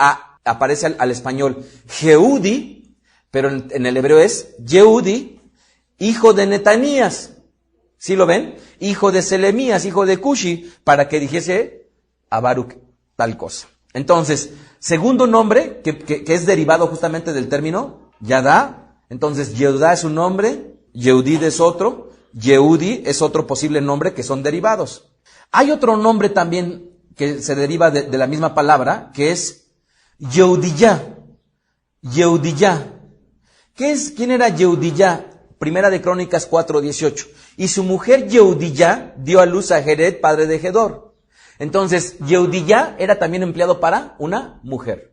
aparece al español Jehudi, pero en el hebreo es Yehudi, hijo de Netanías. ¿Sí lo ven? Hijo de Selemías, hijo de Cushi, para que dijese a Baruch tal cosa. Entonces, segundo nombre, que es derivado justamente del término Yadá. Entonces, Yehudá es un nombre, Yehudit es otro, Yehudi es otro posible nombre que son derivados. Hay otro nombre también que se deriva de la misma palabra, que es Yehudiyá. Yehudiyá. ¿Quién era Yehudiyá? Primera de Crónicas 4:18. Y su mujer Yehudiyá dio a luz a Jered, padre de Gedor. Entonces, Yehudiyá era también empleado para una mujer.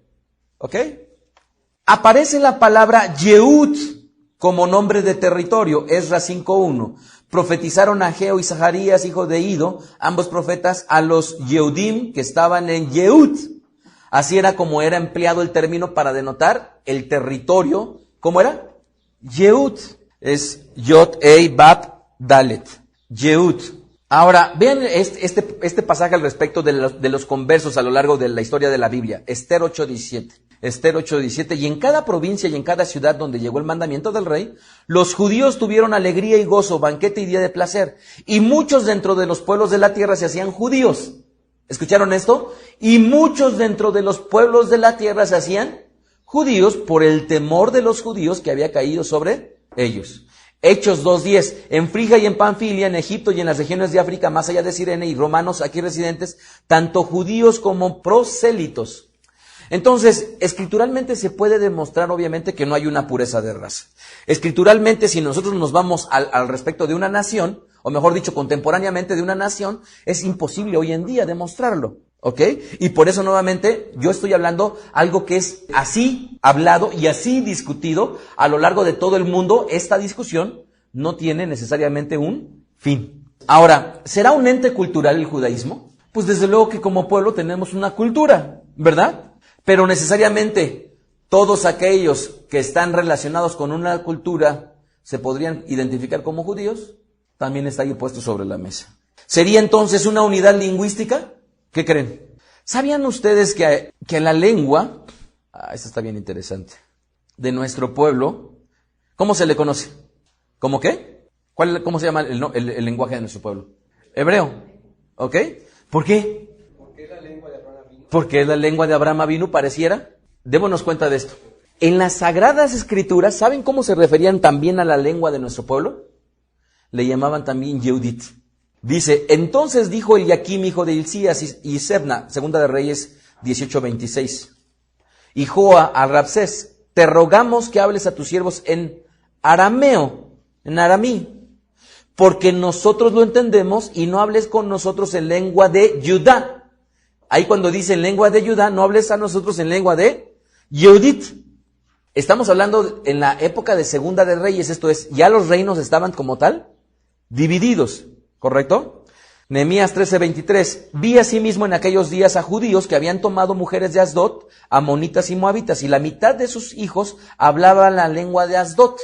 ¿Ok? Aparece la palabra Yehud como nombre de territorio. Esdras 5:1. Profetizaron Ageo y Zacarías, hijo de Ido, ambos profetas, a los Yehudim que estaban en Yehud. Así era como era empleado el término para denotar el territorio. ¿Cómo era? Yehud. Es Yod, Ei, Bab, Dalet. Yehud. Ahora, vean este pasaje al respecto de los conversos a lo largo de la historia de la Biblia. Esther 8:17. Esther 8:17. Y en cada provincia y en cada ciudad donde llegó el mandamiento del rey, los judíos tuvieron alegría y gozo, banquete y día de placer. Y muchos dentro de los pueblos de la tierra se hacían judíos. ¿Escucharon esto? Y muchos dentro de los pueblos de la tierra se hacían judíos. judíos por el temor de los judíos que había caído sobre ellos. Hechos 2:10, en Frigia y en Panfilia, en Egipto y en las regiones de África, más allá de Cirene, y romanos aquí residentes, tanto judíos como prosélitos. Entonces, escrituralmente se puede demostrar obviamente que no hay una pureza de raza. Escrituralmente, si nosotros nos vamos al respecto de una nación, o mejor dicho, contemporáneamente de una nación, es imposible hoy en día demostrarlo. ¿Ok? Y por eso nuevamente yo estoy hablando algo que es así hablado y así discutido a lo largo de todo el mundo. Esta discusión no tiene necesariamente un fin. Ahora, ¿será un ente cultural el judaísmo? Pues desde luego que como pueblo tenemos una cultura, ¿verdad? Pero necesariamente todos aquellos que están relacionados con una cultura se podrían identificar como judíos, también está ahí puesto sobre la mesa. ¿Sería entonces una unidad lingüística? ¿Qué creen? ¿Sabían ustedes que la lengua, esto está bien interesante, de nuestro pueblo, ¿cómo se le conoce? ¿Cómo qué? ¿Cómo se llama el lenguaje de nuestro pueblo? Hebreo. ¿Ok? ¿Por qué? Porque es la lengua de Abraham Avinu. Porque es la lengua de Abraham Avinu, pareciera. Démonos cuenta de esto. En las Sagradas Escrituras, ¿saben cómo se referían también a la lengua de nuestro pueblo? Le llamaban también Yehudit. Dice, entonces dijo Eliakim, hijo de Hilcías, y Sebna, segunda de Reyes 18:26. Y Joa a Rabsés, te rogamos que hables a tus siervos en arameo, en aramí, porque nosotros lo entendemos y no hables con nosotros en lengua de Judá. Ahí cuando dice en lengua de Judá, no hables a nosotros en lengua de Yehudit. Estamos hablando en la época de Segunda de Reyes, esto es, ya los reinos estaban como tal divididos. ¿Correcto? Nehemías 13:23. Vi asimismo en aquellos días a judíos que habían tomado mujeres de Asdod, amonitas y moabitas, y la mitad de sus hijos hablaban la lengua de Asdod,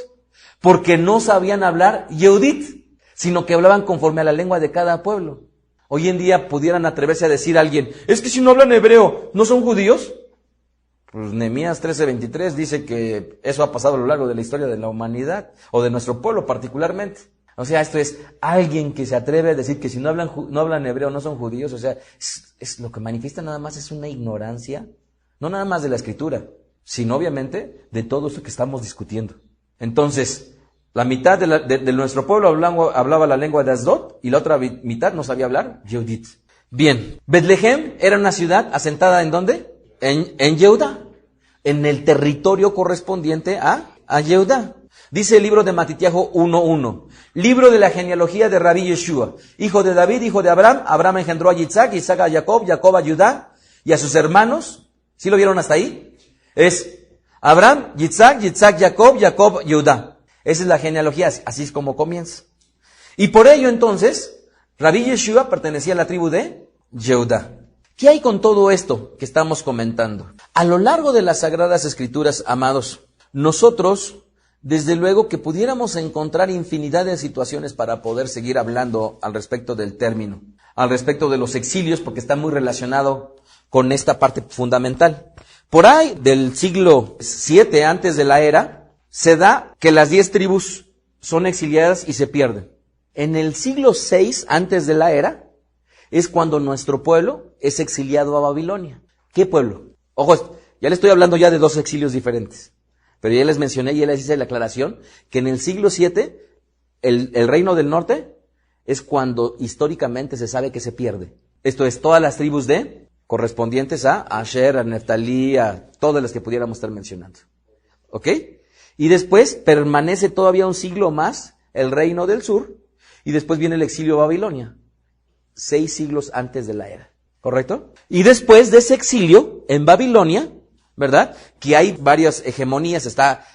porque no sabían hablar Yehudit, sino que hablaban conforme a la lengua de cada pueblo. Hoy en día pudieran atreverse a decir a alguien, es que si no hablan hebreo, ¿no son judíos? Pues Nehemías 13:23 dice que eso ha pasado a lo largo de la historia de la humanidad, o de nuestro pueblo particularmente. O sea, esto es alguien que se atreve a decir que si no hablan hebreo no son judíos. O sea, es lo que manifiesta nada más es una ignorancia, no nada más de la escritura, sino obviamente de todo esto que estamos discutiendo. Entonces, la mitad de nuestro pueblo hablaba la lengua de Asdod y la otra mitad no sabía hablar Yehudit. Bien, Betlehem era una ciudad asentada ¿en dónde? En Yehudá, en el territorio correspondiente a Yehudá. Dice el libro de Matitiajo 1:1. Libro de la genealogía de Rabí Yeshua, hijo de David, hijo de Abraham. Abraham engendró a Yitzhak, Yitzhak a Jacob, Jacob a Judá y a sus hermanos. ¿Sí lo vieron hasta ahí? Es Abraham, Yitzhak, Yitzhak, Jacob, Jacob, Judá. Esa es la genealogía, así es como comienza. Y por ello entonces, Rabí Yeshua pertenecía a la tribu de Judá. ¿Qué hay con todo esto que estamos comentando? A lo largo de las Sagradas Escrituras, amados, nosotros desde luego que pudiéramos encontrar infinidad de situaciones para poder seguir hablando al respecto del término, al respecto de los exilios, porque está muy relacionado con esta parte fundamental. Por ahí del siglo 7 antes de la era, se da que las 10 tribus son exiliadas y se pierden. En el siglo 6 antes de la era, es cuando nuestro pueblo es exiliado a Babilonia. ¿Qué pueblo? Ojo, ya le estoy hablando ya de 2 exilios diferentes. Pero ya les mencioné, ya les hice la aclaración, que en el siglo 7, el reino del norte es cuando históricamente se sabe que se pierde. Esto es, todas las tribus correspondientes a Asher, a Neftalí, a todas las que pudiéramos estar mencionando. ¿Ok? Y después permanece todavía un siglo más el reino del sur, y después viene el exilio a Babilonia. 6 siglos antes de la era. ¿Correcto? Y después de ese exilio en Babilonia, ¿verdad? Que hay varias hegemonías, está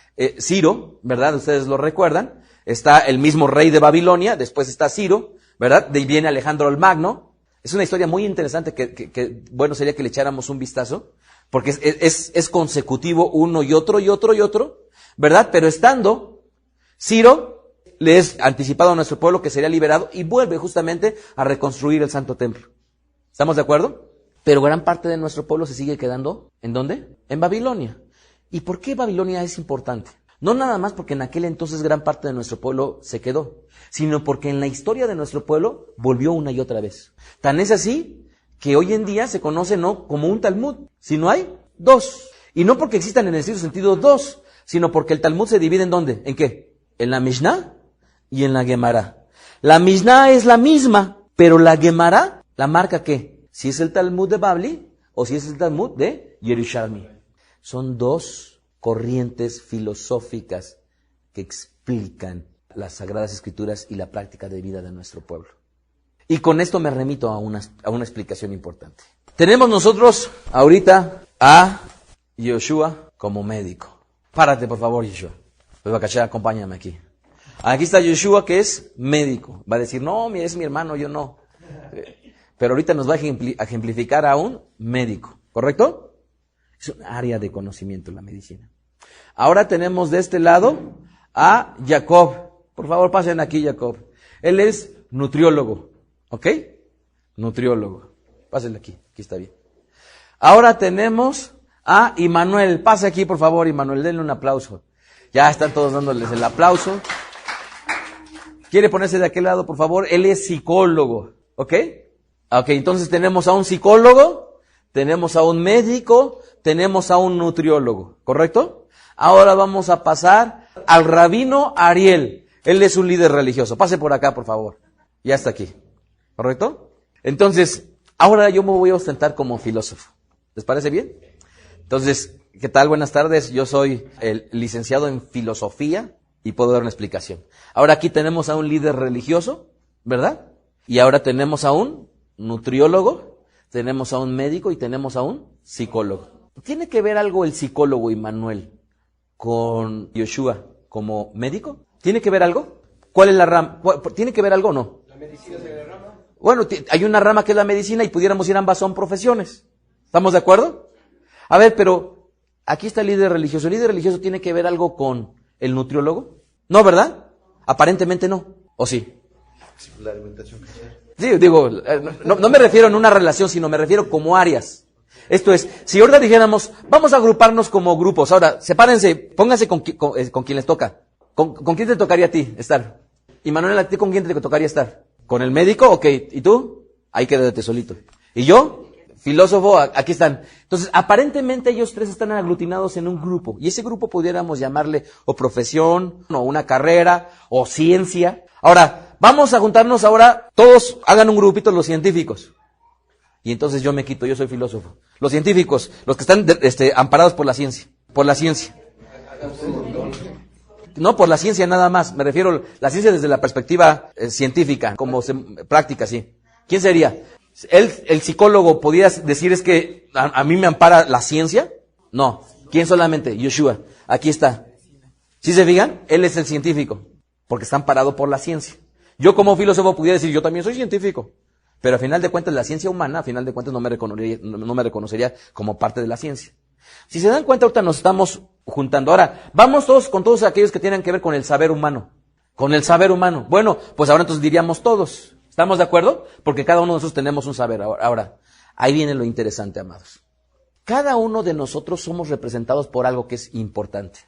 Ciro, ¿verdad? Ustedes lo recuerdan, está el mismo rey de Babilonia, después está Ciro, ¿verdad? De ahí viene Alejandro el Magno. Es una historia muy interesante que bueno sería que le echáramos un vistazo, porque es consecutivo uno y otro, ¿verdad? Pero estando Ciro, le es anticipado a nuestro pueblo que sería liberado y vuelve justamente a reconstruir el Santo Templo. ¿Estamos de acuerdo? Pero gran parte de nuestro pueblo se sigue quedando, ¿en dónde? En Babilonia. ¿Y por qué Babilonia es importante? No nada más porque en aquel entonces gran parte de nuestro pueblo se quedó, sino porque en la historia de nuestro pueblo volvió una y otra vez. Tan es así que hoy en día se conoce no como un Talmud, sino hay 2. Y no porque existan en el estricto sentido dos, sino porque el Talmud se divide ¿en dónde? ¿En qué? En la Mishnah y en la Gemara. La Mishnah es la misma, pero la Gemara la marca ¿qué? Si es el Talmud de Babli o si es el Talmud de Yerushalmi. Son dos corrientes filosóficas que explican las Sagradas Escrituras y la práctica de vida de nuestro pueblo. Y con esto me remito a una explicación importante. Tenemos nosotros ahorita a Yoshua como médico. Párate, por favor, Yoshua. Bebacachá, acompáñame aquí. Aquí está Yoshua, que es médico. Va a decir, no, es mi hermano, yo no. Pero ahorita nos va a ejemplificar a un médico, ¿correcto? Es un área de conocimiento la medicina. Ahora tenemos de este lado a Jacob. Por favor, pasen aquí, Jacob. Él es nutriólogo, ¿ok? Nutriólogo. Pásenle aquí está bien. Ahora tenemos a Immanuel. Pase aquí, por favor, Immanuel, denle un aplauso. Ya están todos dándoles el aplauso. ¿Quiere ponerse de aquel lado, por favor? Él es psicólogo, ¿ok? Ok, entonces tenemos a un psicólogo, tenemos a un médico, tenemos a un nutriólogo, ¿correcto? Ahora vamos a pasar al rabino Ariel. Él es un líder religioso. Pase por acá, por favor. Ya está aquí, ¿correcto? Entonces, ahora yo me voy a ostentar como filósofo. ¿Les parece bien? Entonces, ¿qué tal? Buenas tardes. Yo soy el licenciado en filosofía y puedo dar una explicación. Ahora aquí tenemos a un líder religioso, ¿verdad? Y ahora tenemos a un nutriólogo, tenemos a un médico y tenemos a un psicólogo. ¿Tiene que ver algo el psicólogo Immanuel con Yoshua como médico? ¿Tiene que ver algo? ¿Cuál es la rama? ¿Tiene que ver algo o no? ¿La medicina es la rama? Bueno, hay una rama que es la medicina y pudiéramos ir ambas son profesiones. ¿Estamos de acuerdo? A ver, pero aquí está el líder religioso. ¿El líder religioso tiene que ver algo con el nutriólogo? No, ¿verdad? Aparentemente no. ¿O sí? La alimentación que sea. Sí, digo, no me refiero en una relación, sino me refiero como áreas. Esto es, si ahorita dijéramos, vamos a agruparnos como grupos. Ahora, sepárense, pónganse con quien les toca. ¿Con quién te tocaría a ti estar? Immanuel, ¿a ti con quién te tocaría estar? ¿Con el médico? Ok. ¿Y tú? Ahí quédate solito. ¿Y yo? Filósofo, aquí están. Entonces, aparentemente ellos tres están aglutinados en un grupo. Y ese grupo pudiéramos llamarle o profesión, o una carrera, o ciencia. Ahora, vamos a juntarnos ahora, todos hagan un grupito los científicos. Y entonces yo me quito, yo soy filósofo. Los científicos, los que están amparados por la ciencia. Por la ciencia. No por la ciencia nada más, me refiero a la ciencia desde la perspectiva científica, como práctica, sí. ¿Quién sería? ¿El psicólogo podría decir es que a mí me ampara la ciencia? No. ¿Quién solamente? Yoshua. Aquí está. ¿Sí se fijan? Él es el científico, porque está amparado por la ciencia. Yo como filósofo pudiera decir, yo también soy científico. Pero a final de cuentas, la ciencia humana, a final de cuentas, no me reconocería como parte de la ciencia. Si se dan cuenta, ahorita nos estamos juntando. Ahora, vamos todos con todos aquellos que tienen que ver con el saber humano. Con el saber humano. Bueno, pues ahora entonces diríamos todos. ¿Estamos de acuerdo? Porque cada uno de nosotros tenemos un saber. Ahora, ahí viene lo interesante, amados. Cada uno de nosotros somos representados por algo que es importante.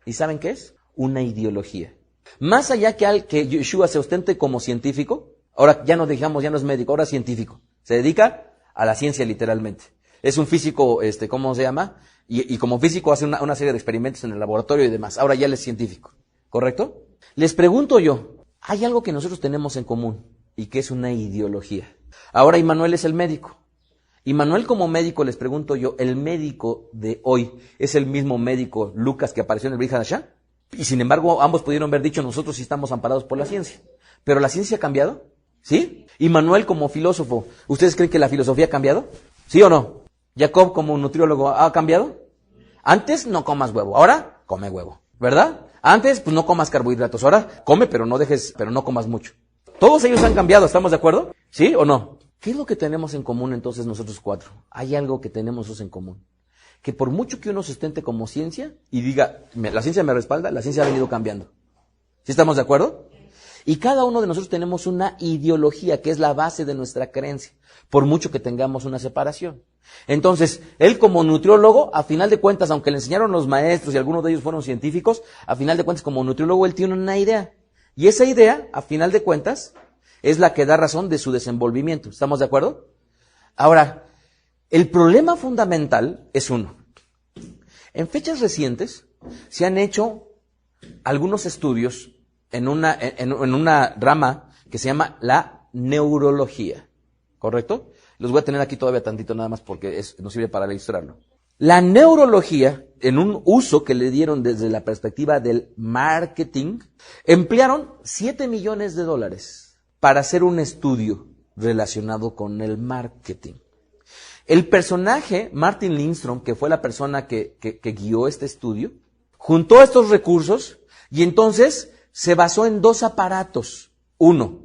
¿Y saben qué es? Una ideología. Más allá que Yoshua se ostente como científico, ahora ya no dejamos, ya no es médico, ahora es científico. Se dedica a la ciencia literalmente. Es un físico, ¿cómo se llama? Y como físico hace una serie de experimentos en el laboratorio y demás. Ahora ya él es científico. ¿Correcto? Les pregunto yo, ¿hay algo que nosotros tenemos en común? Y que es una ideología. Ahora Immanuel es el médico. Immanuel como médico, les pregunto yo, ¿el médico de hoy es el mismo médico Lucas que apareció en el Brit Hadashah? Y sin embargo, ambos pudieron haber dicho, nosotros sí estamos amparados por la ciencia. ¿Pero la ciencia ha cambiado? ¿Sí? Immanuel como filósofo, ¿ustedes creen que la filosofía ha cambiado? ¿Sí o no? Jacob como nutriólogo, ¿ha cambiado? Antes no comas huevo, ahora come huevo, ¿verdad? Antes pues no comas carbohidratos, ahora come pero no comas mucho. Todos ellos han cambiado, ¿estamos de acuerdo? ¿Sí o no? ¿Qué es lo que tenemos en común entonces nosotros cuatro? Hay algo que tenemos nosotros en común. Que por mucho que uno se ostente como ciencia y diga, la ciencia me respalda, la ciencia ha venido cambiando. ¿Sí estamos de acuerdo? Y cada uno de nosotros tenemos una ideología que es la base de nuestra creencia, por mucho que tengamos una separación. Entonces, él como nutriólogo, a final de cuentas, aunque le enseñaron los maestros y algunos de ellos fueron científicos, a final de cuentas como nutriólogo él tiene una idea. Y esa idea, a final de cuentas, es la que da razón de su desenvolvimiento. ¿Estamos de acuerdo? Ahora, el problema fundamental es uno. En fechas recientes se han hecho algunos estudios en una rama que se llama la neurología, ¿correcto? Los voy a tener aquí todavía tantito nada más porque nos sirve para ilustrarlo. La neurología, en un uso que le dieron desde la perspectiva del marketing, emplearon $7 millones para hacer un estudio relacionado con el marketing. El personaje, Martin Lindstrom, que fue la persona que guió este estudio, juntó estos recursos y entonces se basó en 2 aparatos. Uno,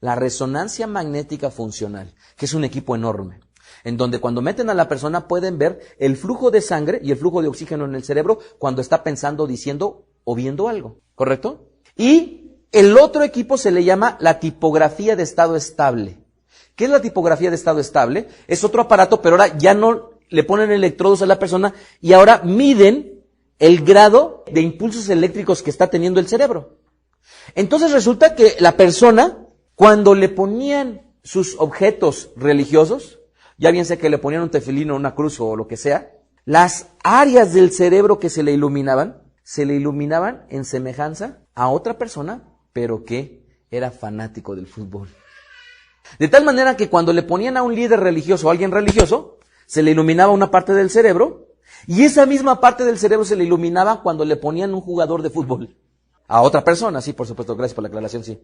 la resonancia magnética funcional, que es un equipo enorme, en donde cuando meten a la persona pueden ver el flujo de sangre y el flujo de oxígeno en el cerebro cuando está pensando, diciendo o viendo algo, ¿correcto? Y el otro equipo se le llama la tipografía de estado estable. ¿Qué es la tipografía de estado estable? Es otro aparato, pero ahora ya no le ponen electrodos a la persona y ahora miden el grado de impulsos eléctricos que está teniendo el cerebro. Entonces resulta que la persona, cuando le ponían sus objetos religiosos, ya bien sea que le ponían un tefilín o una cruz o lo que sea, las áreas del cerebro que se le iluminaban en semejanza a otra persona, pero que era fanático del fútbol. De tal manera que cuando le ponían a un líder religioso o a alguien religioso, se le iluminaba una parte del cerebro, y esa misma parte del cerebro se le iluminaba cuando le ponían un jugador de fútbol. A otra persona, sí, por supuesto, gracias por la aclaración, sí.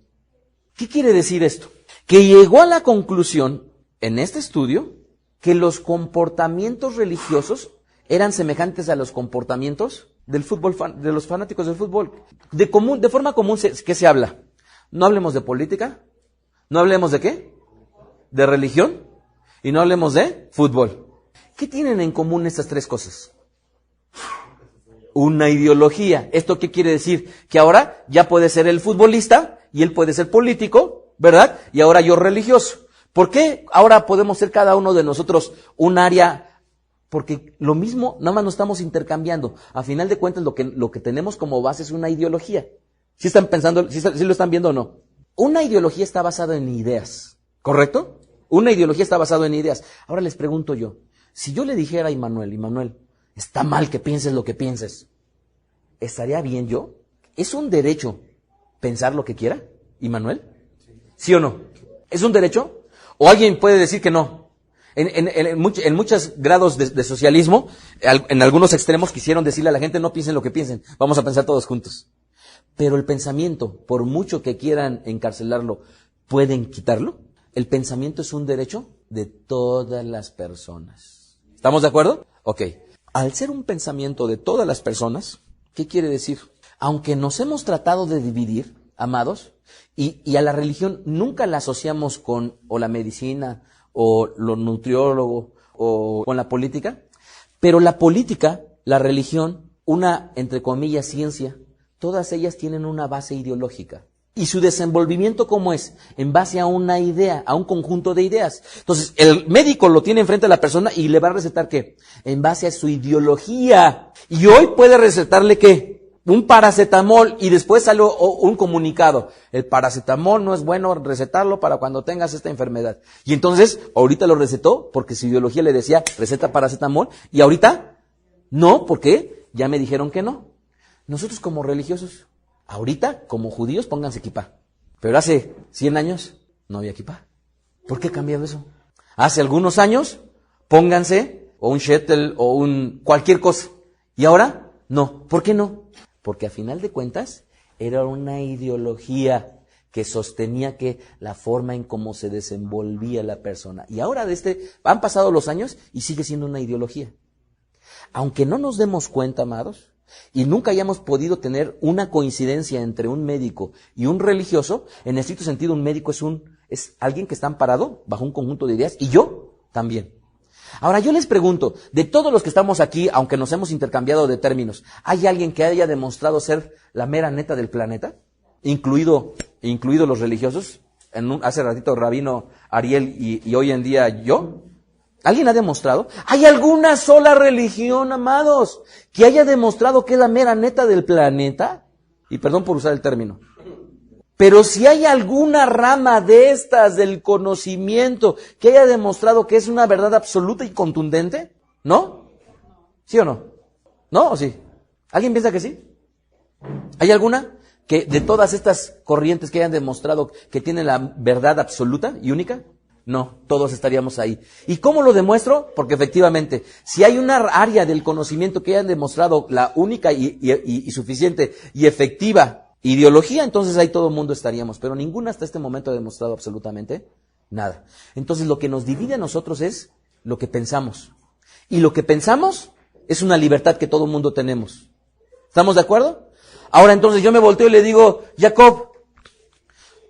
¿Qué quiere decir esto? Que llegó a la conclusión, en este estudio, que los comportamientos religiosos eran semejantes a los comportamientos del fútbol, de los fanáticos del fútbol. De forma común, ¿qué se habla? No hablemos de política, no hablemos de ¿qué? De religión, y no hablemos de fútbol. ¿Qué tienen en común estas 3 cosas? Una ideología. ¿Esto qué quiere decir? Que ahora ya puede ser el futbolista y él puede ser político, ¿verdad? Y ahora yo religioso. ¿Por qué ahora podemos ser cada uno de nosotros un área? Porque lo mismo, nada más nos estamos intercambiando. A final de cuentas, lo que tenemos como base es una ideología. ¿Sí están pensando, sí lo están viendo o no? Una ideología está basada en ideas, ¿correcto? Una ideología está basada en ideas. Ahora les pregunto yo, si yo le dijera a Immanuel, está mal que pienses lo que pienses, ¿estaría bien yo? ¿Es un derecho pensar lo que quiera, Immanuel? ¿Sí o no? ¿Es un derecho? ¿O alguien puede decir que no? En muchos grados de socialismo, en algunos extremos quisieron decirle a la gente, no piensen lo que piensen, vamos a pensar todos juntos. Pero el pensamiento, por mucho que quieran encarcelarlo, ¿pueden quitarlo? El pensamiento es un derecho de todas las personas. ¿Estamos de acuerdo? Ok. Al ser un pensamiento de todas las personas, ¿qué quiere decir? Aunque nos hemos tratado de dividir, amados, y a la religión nunca la asociamos con o la medicina, o lo nutriólogo, o con la política, pero la política, la religión, una, entre comillas, ciencia, todas ellas tienen una base ideológica. ¿Y su desenvolvimiento cómo es? En base a una idea, a un conjunto de ideas. Entonces, el médico lo tiene enfrente a la persona y le va a recetar ¿qué? En base a su ideología. Y hoy puede recetarle ¿qué? Un paracetamol y después sale un comunicado. El paracetamol no es bueno recetarlo para cuando tengas esta enfermedad. Y entonces, ahorita lo recetó porque su ideología le decía receta paracetamol y ahorita no, porque ya me dijeron que no. Nosotros como religiosos, ahorita, como judíos, pónganse kipá. Pero hace 100 años no había kipá. ¿Por qué ha cambiado eso? Hace algunos años, pónganse o un shetel o cualquier cosa. Y ahora, no. ¿Por qué no? Porque a final de cuentas, era una ideología que sostenía que la forma en cómo se desenvolvía la persona. Y ahora han pasado los años y sigue siendo una ideología. Aunque no nos demos cuenta, amados, y nunca hayamos podido tener una coincidencia entre un médico y un religioso, en estricto sentido un médico es alguien que está amparado bajo un conjunto de ideas y yo también. Ahora yo les pregunto, de todos los que estamos aquí, aunque nos hemos intercambiado de términos, ¿hay alguien que haya demostrado ser la mera neta del planeta? Incluido los religiosos, hace ratito Rabino Ariel y hoy en día yo. ¿Alguien ha demostrado? ¿Hay alguna sola religión, amados, que haya demostrado que es la mera neta del planeta? Y perdón por usar el término. Pero si hay alguna rama de estas del conocimiento que haya demostrado que es una verdad absoluta y contundente, ¿no? ¿Sí o no? ¿No o sí? ¿Alguien piensa que sí? ¿Hay alguna que de todas estas corrientes que hayan demostrado que tienen la verdad absoluta y única? No, todos estaríamos ahí. ¿Y cómo lo demuestro? Porque efectivamente, si hay una área del conocimiento que hayan demostrado la única y suficiente y efectiva ideología, entonces ahí todo el mundo estaríamos. Pero ninguna hasta este momento ha demostrado absolutamente nada. Entonces lo que nos divide a nosotros es lo que pensamos. Y lo que pensamos es una libertad que todo el mundo tenemos. ¿Estamos de acuerdo? Ahora entonces yo me volteo y le digo, Jacob,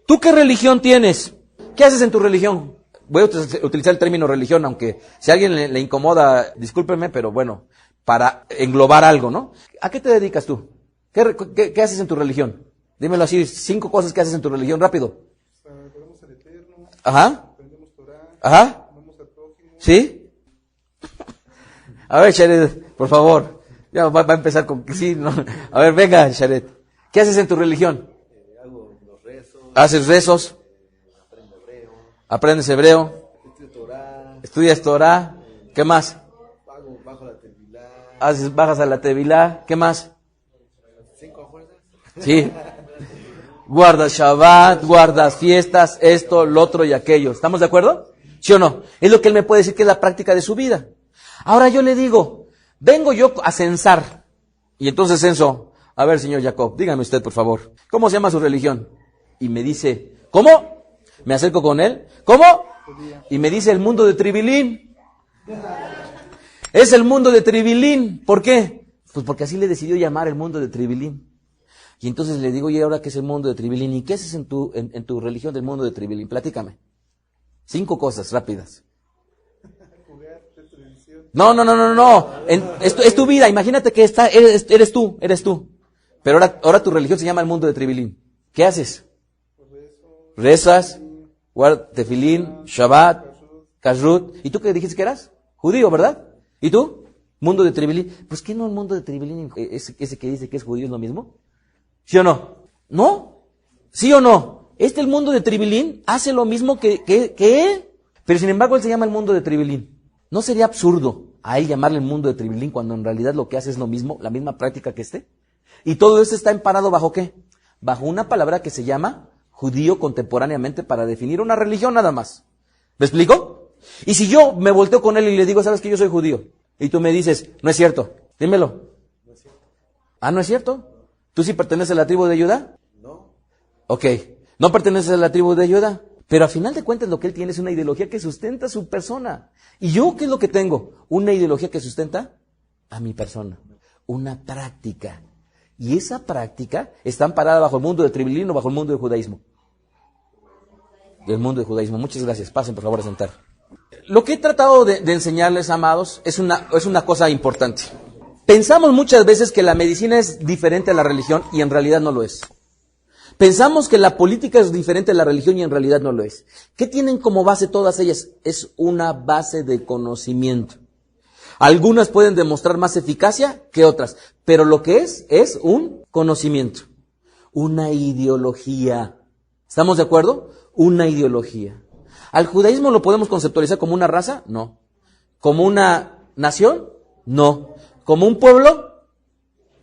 ¿tú qué religión tienes? ¿Qué haces en tu religión? Voy a utilizar el término religión, aunque si a alguien le incomoda, discúlpeme, pero bueno, para englobar algo, ¿no? ¿A qué te dedicas tú? ¿Qué haces en tu religión? Dímelo así, 5 cosas que haces en tu religión, rápido. Adoramos al Eterno. Ajá. Aprendemos Torah. Ajá. Amamos al prójimo. ¿Sí? A ver, Sharet, por favor. Ya va a empezar con... Sí, no. A ver, venga, Sharet. ¿Qué haces en tu religión? Hago los rezos. ¿Haces rezos? Aprendo hebreo. ¿Aprendes hebreo? Estudio Torah. ¿Estudias Torah? ¿Qué más? Bajo la tevilá. Bajas a la Tevilá. ¿Qué más? 5 a fuerzas. Sí. Guardas Shabbat, guardas fiestas, esto, lo otro y aquello. ¿Estamos de acuerdo? ¿Sí o no? Es lo que él me puede decir que es la práctica de su vida. Ahora yo le digo, vengo yo a censar. Y entonces censo. A ver, señor Jacob, dígame usted, por favor. ¿Cómo se llama su religión? Y me dice, ¿cómo? Me acerco con él. ¿Cómo? Y me dice el mundo de Tribilín. Es el mundo de Tribilín. ¿Por qué? Pues porque así le decidió llamar el mundo de Tribilín. Y entonces le digo, ¿y ahora qué es el mundo de Tribilín? ¿Y qué haces en tu religión del mundo de Tribilín? Platícame. 5 cosas rápidas. No. Es tu vida. Imagínate que eres tú. Pero ahora tu religión se llama el mundo de Tribilín. ¿Qué haces? Rezas, tefilín, Shabbat, Kashrut. ¿Y tú qué dijiste que eras? Judío, ¿verdad? ¿Y tú? Mundo de Tribilín. Pues ¿qué no el mundo de Tribilín, ese que dice que es judío, es lo mismo? ¿Sí o no? ¿No? ¿Sí o no? El mundo de Tribilín hace lo mismo que él. Pero sin embargo él se llama el mundo de Tribilín. ¿No sería absurdo a él llamarle el mundo de Tribilín cuando en realidad lo que hace es lo mismo, la misma práctica que este? Y todo eso está emparado ¿bajo qué? Bajo una palabra que se llama judío contemporáneamente para definir una religión nada más. ¿Me explico? Y si yo me volteo con él y le digo, ¿sabes que yo soy judío? Y tú me dices, no es cierto, dímelo. No es cierto. Ah, ¿no es cierto? ¿Tú sí perteneces a la tribu de Judá? No. Ok, no perteneces a la tribu de Judá. Pero a final de cuentas lo que él tiene es una ideología que sustenta a su persona. ¿Y yo qué es lo que tengo? Una ideología que sustenta a mi persona. Una práctica. Y esa práctica está amparada bajo el mundo del Tribilín o bajo el mundo del judaísmo. Del mundo del judaísmo. Muchas gracias. Pasen por favor a sentar. Lo que he tratado de enseñarles, amados, es una cosa importante. Pensamos muchas veces que la medicina es diferente a la religión y en realidad no lo es. Pensamos que la política es diferente a la religión y en realidad no lo es. ¿Qué tienen como base todas ellas? Es una base de conocimiento. Algunas pueden demostrar más eficacia que otras, pero lo que es un conocimiento, una ideología. ¿Estamos de acuerdo? Una ideología. ¿Al judaísmo lo podemos conceptualizar como una raza? No. ¿Como una nación? No. ¿Como un pueblo?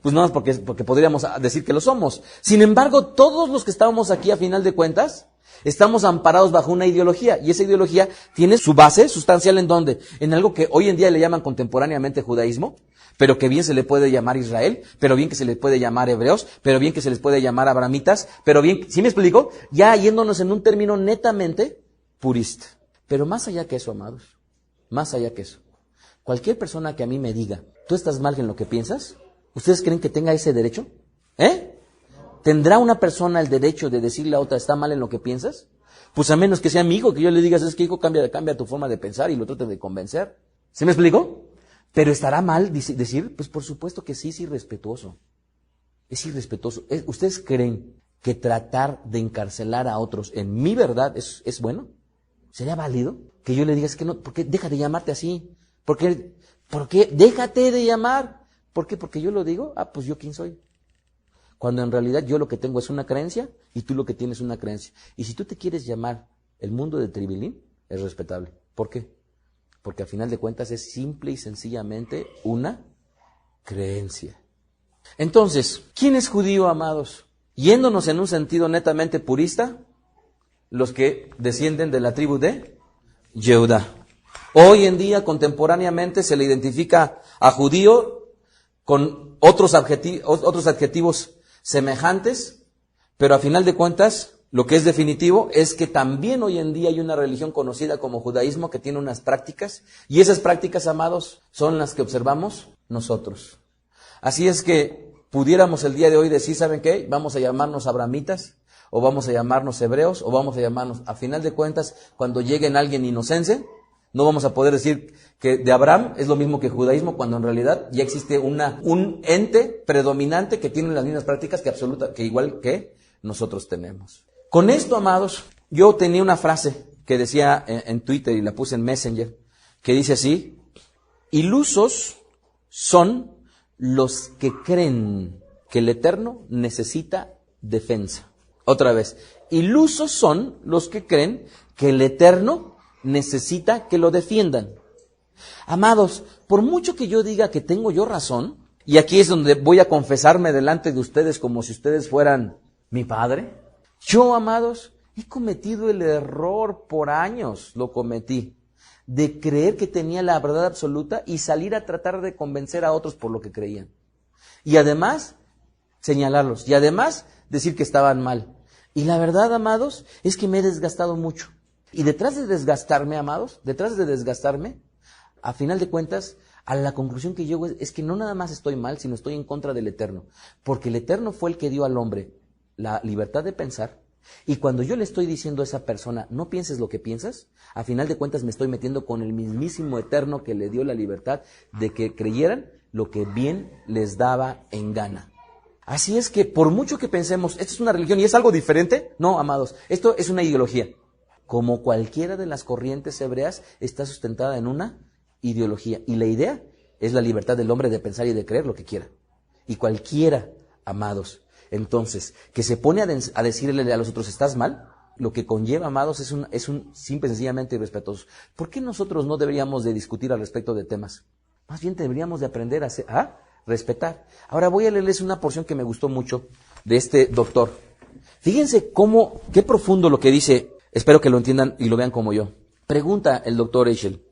Pues no, porque podríamos decir que lo somos. Sin embargo, todos los que estábamos aquí a final de cuentas, estamos amparados bajo una ideología. Y esa ideología tiene su base sustancial ¿en dónde? En algo que hoy en día le llaman contemporáneamente judaísmo, pero que bien se le puede llamar Israel, pero bien que se le puede llamar hebreos, pero bien que se les puede llamar abramitas, pero bien, ¿sí me explico? Ya yéndonos en un término netamente purista. Pero más allá que eso, amados, más allá que eso, cualquier persona que a mí me diga, ¿tú estás mal en lo que piensas? ¿Ustedes creen que tenga ese derecho? ¿Tendrá una persona el derecho de decirle a otra, ¿está mal en lo que piensas? Pues a menos que sea mi hijo, que yo le diga, es que hijo, cambia tu forma de pensar y lo trate de convencer. ¿Sí me explico? Pero estará mal decir, pues por supuesto que sí, es irrespetuoso. Es irrespetuoso. ¿Ustedes creen que tratar de encarcelar a otros en mi verdad es bueno? ¿Sería válido? Que yo le diga, es que no, ¿por qué deja de llamarte así? ¿Por qué déjate de llamar? ¿Por qué? Porque yo lo digo, pues yo quién soy. Cuando en realidad yo lo que tengo es una creencia y tú lo que tienes es una creencia. Y si tú te quieres llamar el mundo de Tribilín, es respetable. ¿Por qué? Porque al final de cuentas es simple y sencillamente una creencia. Entonces, ¿quién es judío, amados? Yéndonos en un sentido netamente purista, los que descienden de la tribu de Yehudá. Hoy en día, contemporáneamente, se le identifica a judío con otros adjetivos semejantes, pero a final de cuentas, lo que es definitivo es que también hoy en día hay una religión conocida como judaísmo que tiene unas prácticas, y esas prácticas, amados, son las que observamos nosotros. Así es que pudiéramos el día de hoy decir, ¿saben qué? Vamos a llamarnos abramitas, o vamos a llamarnos hebreos, o vamos a llamarnos, a final de cuentas, cuando lleguen alguien inocense, no vamos a poder decir que de Abraham es lo mismo que judaísmo, cuando en realidad ya existe un ente predominante que tiene las mismas prácticas que igual que nosotros tenemos. Con esto, amados, yo tenía una frase que decía en Twitter y la puse en Messenger, que dice así: ilusos son los que creen que el Eterno necesita defensa. Otra vez, ilusos son los que creen que el Eterno necesita que lo defiendan. Amados, por mucho que yo diga que tengo yo razón, y aquí es donde voy a confesarme delante de ustedes como si ustedes fueran mi padre, yo, amados, he cometido el error, por años lo cometí, de creer que tenía la verdad absoluta y salir a tratar de convencer a otros por lo que creían. Y además, señalarlos, y además, decir que estaban mal. Y la verdad, amados, es que me he desgastado mucho. Y detrás de desgastarme, amados, a final de cuentas, a la conclusión que llego es que no nada más estoy mal, sino estoy en contra del Eterno. Porque el Eterno fue el que dio al hombre la libertad de pensar. Y cuando yo le estoy diciendo a esa persona, no pienses lo que piensas, a final de cuentas me estoy metiendo con el mismísimo Eterno que le dio la libertad de que creyeran lo que bien les daba en gana. Así es que por mucho que pensemos, esto es una religión y es algo diferente, no, amados, esto es una ideología. Como cualquiera de las corrientes hebreas, está sustentada en una ideología. Y la idea es la libertad del hombre de pensar y de creer lo que quiera. Y cualquiera, amados, entonces, que se pone a decirle a los otros, ¿estás mal? Lo que conlleva, amados, es un simple y sencillamente irrespetuoso. ¿Por qué nosotros no deberíamos de discutir al respecto de temas? Más bien deberíamos de aprender a respetar. Ahora voy a leerles una porción que me gustó mucho de este doctor. Fíjense qué profundo lo que dice. Espero que lo entiendan y lo vean como yo. Pregunta el doctor Eichel: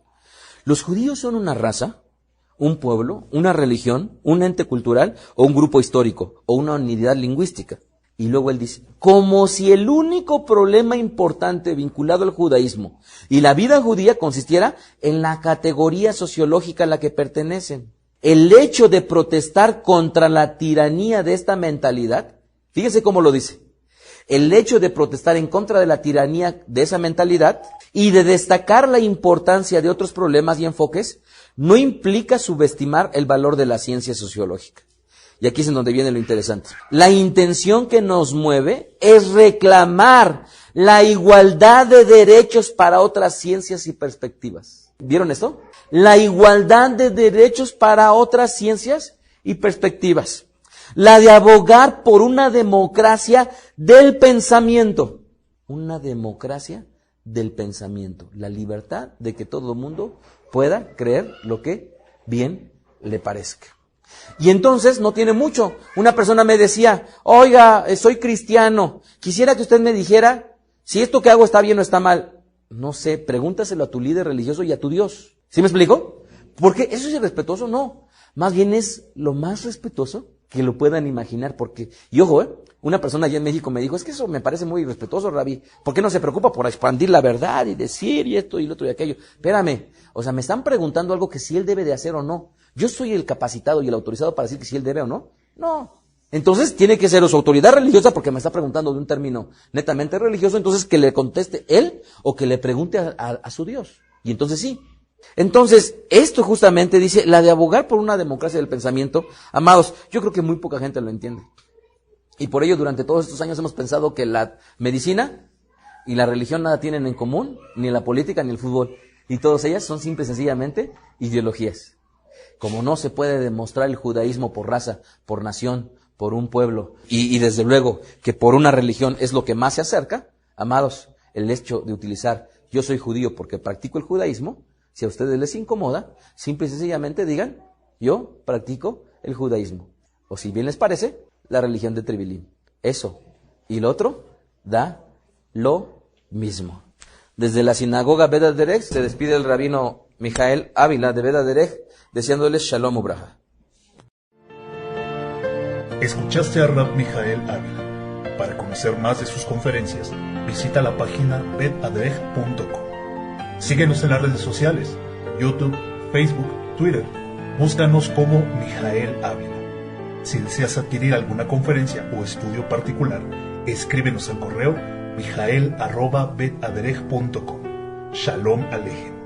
¿los judíos son una raza, un pueblo, una religión, un ente cultural o un grupo histórico o una unidad lingüística? Y luego él dice, como si el único problema importante vinculado al judaísmo y la vida judía consistiera en la categoría sociológica a la que pertenecen. El hecho de protestar contra la tiranía de esta mentalidad, fíjense cómo lo dice, el hecho de protestar en contra de la tiranía de esa mentalidad y de destacar la importancia de otros problemas y enfoques, no implica subestimar el valor de la ciencia sociológica. Y aquí es en donde viene lo interesante. La intención que nos mueve es reclamar la igualdad de derechos para otras ciencias y perspectivas. ¿Vieron esto? La igualdad de derechos para otras ciencias y perspectivas. La de abogar por una democracia del pensamiento. Una democracia del pensamiento. La libertad de que todo el mundo pueda creer lo que bien le parezca. Y entonces no tiene mucho. Una persona me decía, oiga, soy cristiano, quisiera que usted me dijera si esto que hago está bien o está mal. No sé, pregúntaselo a tu líder religioso y a tu Dios. ¿Sí me explico? Porque eso es irrespetuoso, no. Más bien es lo más respetuoso que lo puedan imaginar. Porque, y ojo, una persona allá en México me dijo, es que eso me parece muy irrespetuoso, Rabí. ¿Por qué no se preocupa por expandir la verdad y decir y esto y lo otro y aquello? Espérame, o sea, me están preguntando algo que si él debe de hacer o no. ¿Yo soy el capacitado y el autorizado para decir que si él debe o no? No. Entonces tiene que ser su autoridad religiosa porque me está preguntando de un término netamente religioso, entonces que le conteste él o que le pregunte a su Dios. Y entonces sí. Entonces, esto justamente dice, la de abogar por una democracia del pensamiento, amados, yo creo que muy poca gente lo entiende. Y por ello durante todos estos años hemos pensado que la medicina y la religión nada tienen en común, ni la política ni el fútbol. Y todas ellas son simple y sencillamente ideologías. Como no se puede demostrar el judaísmo por raza, por nación, por un pueblo, y desde luego que por una religión es lo que más se acerca, amados, el hecho de utilizar yo soy judío porque practico el judaísmo, si a ustedes les incomoda, simple y sencillamente digan, yo practico el judaísmo. O si bien les parece, la religión de Tribilín. Eso y lo otro da lo mismo. Desde la sinagoga Beda Derech se despide el rabino Mijael Ávila de Beda Derech, deseándoles Shalom Ubraja. Escuchaste a Rab Mijael Ávila. Para conocer más de sus conferencias, visita la página betadrej.com. Síguenos en las redes sociales, YouTube, Facebook, Twitter. Búscanos como Mijael Ávila. Si deseas adquirir alguna conferencia o estudio particular, escríbenos al correo mijael@betadrej.com. Shalom Alejem.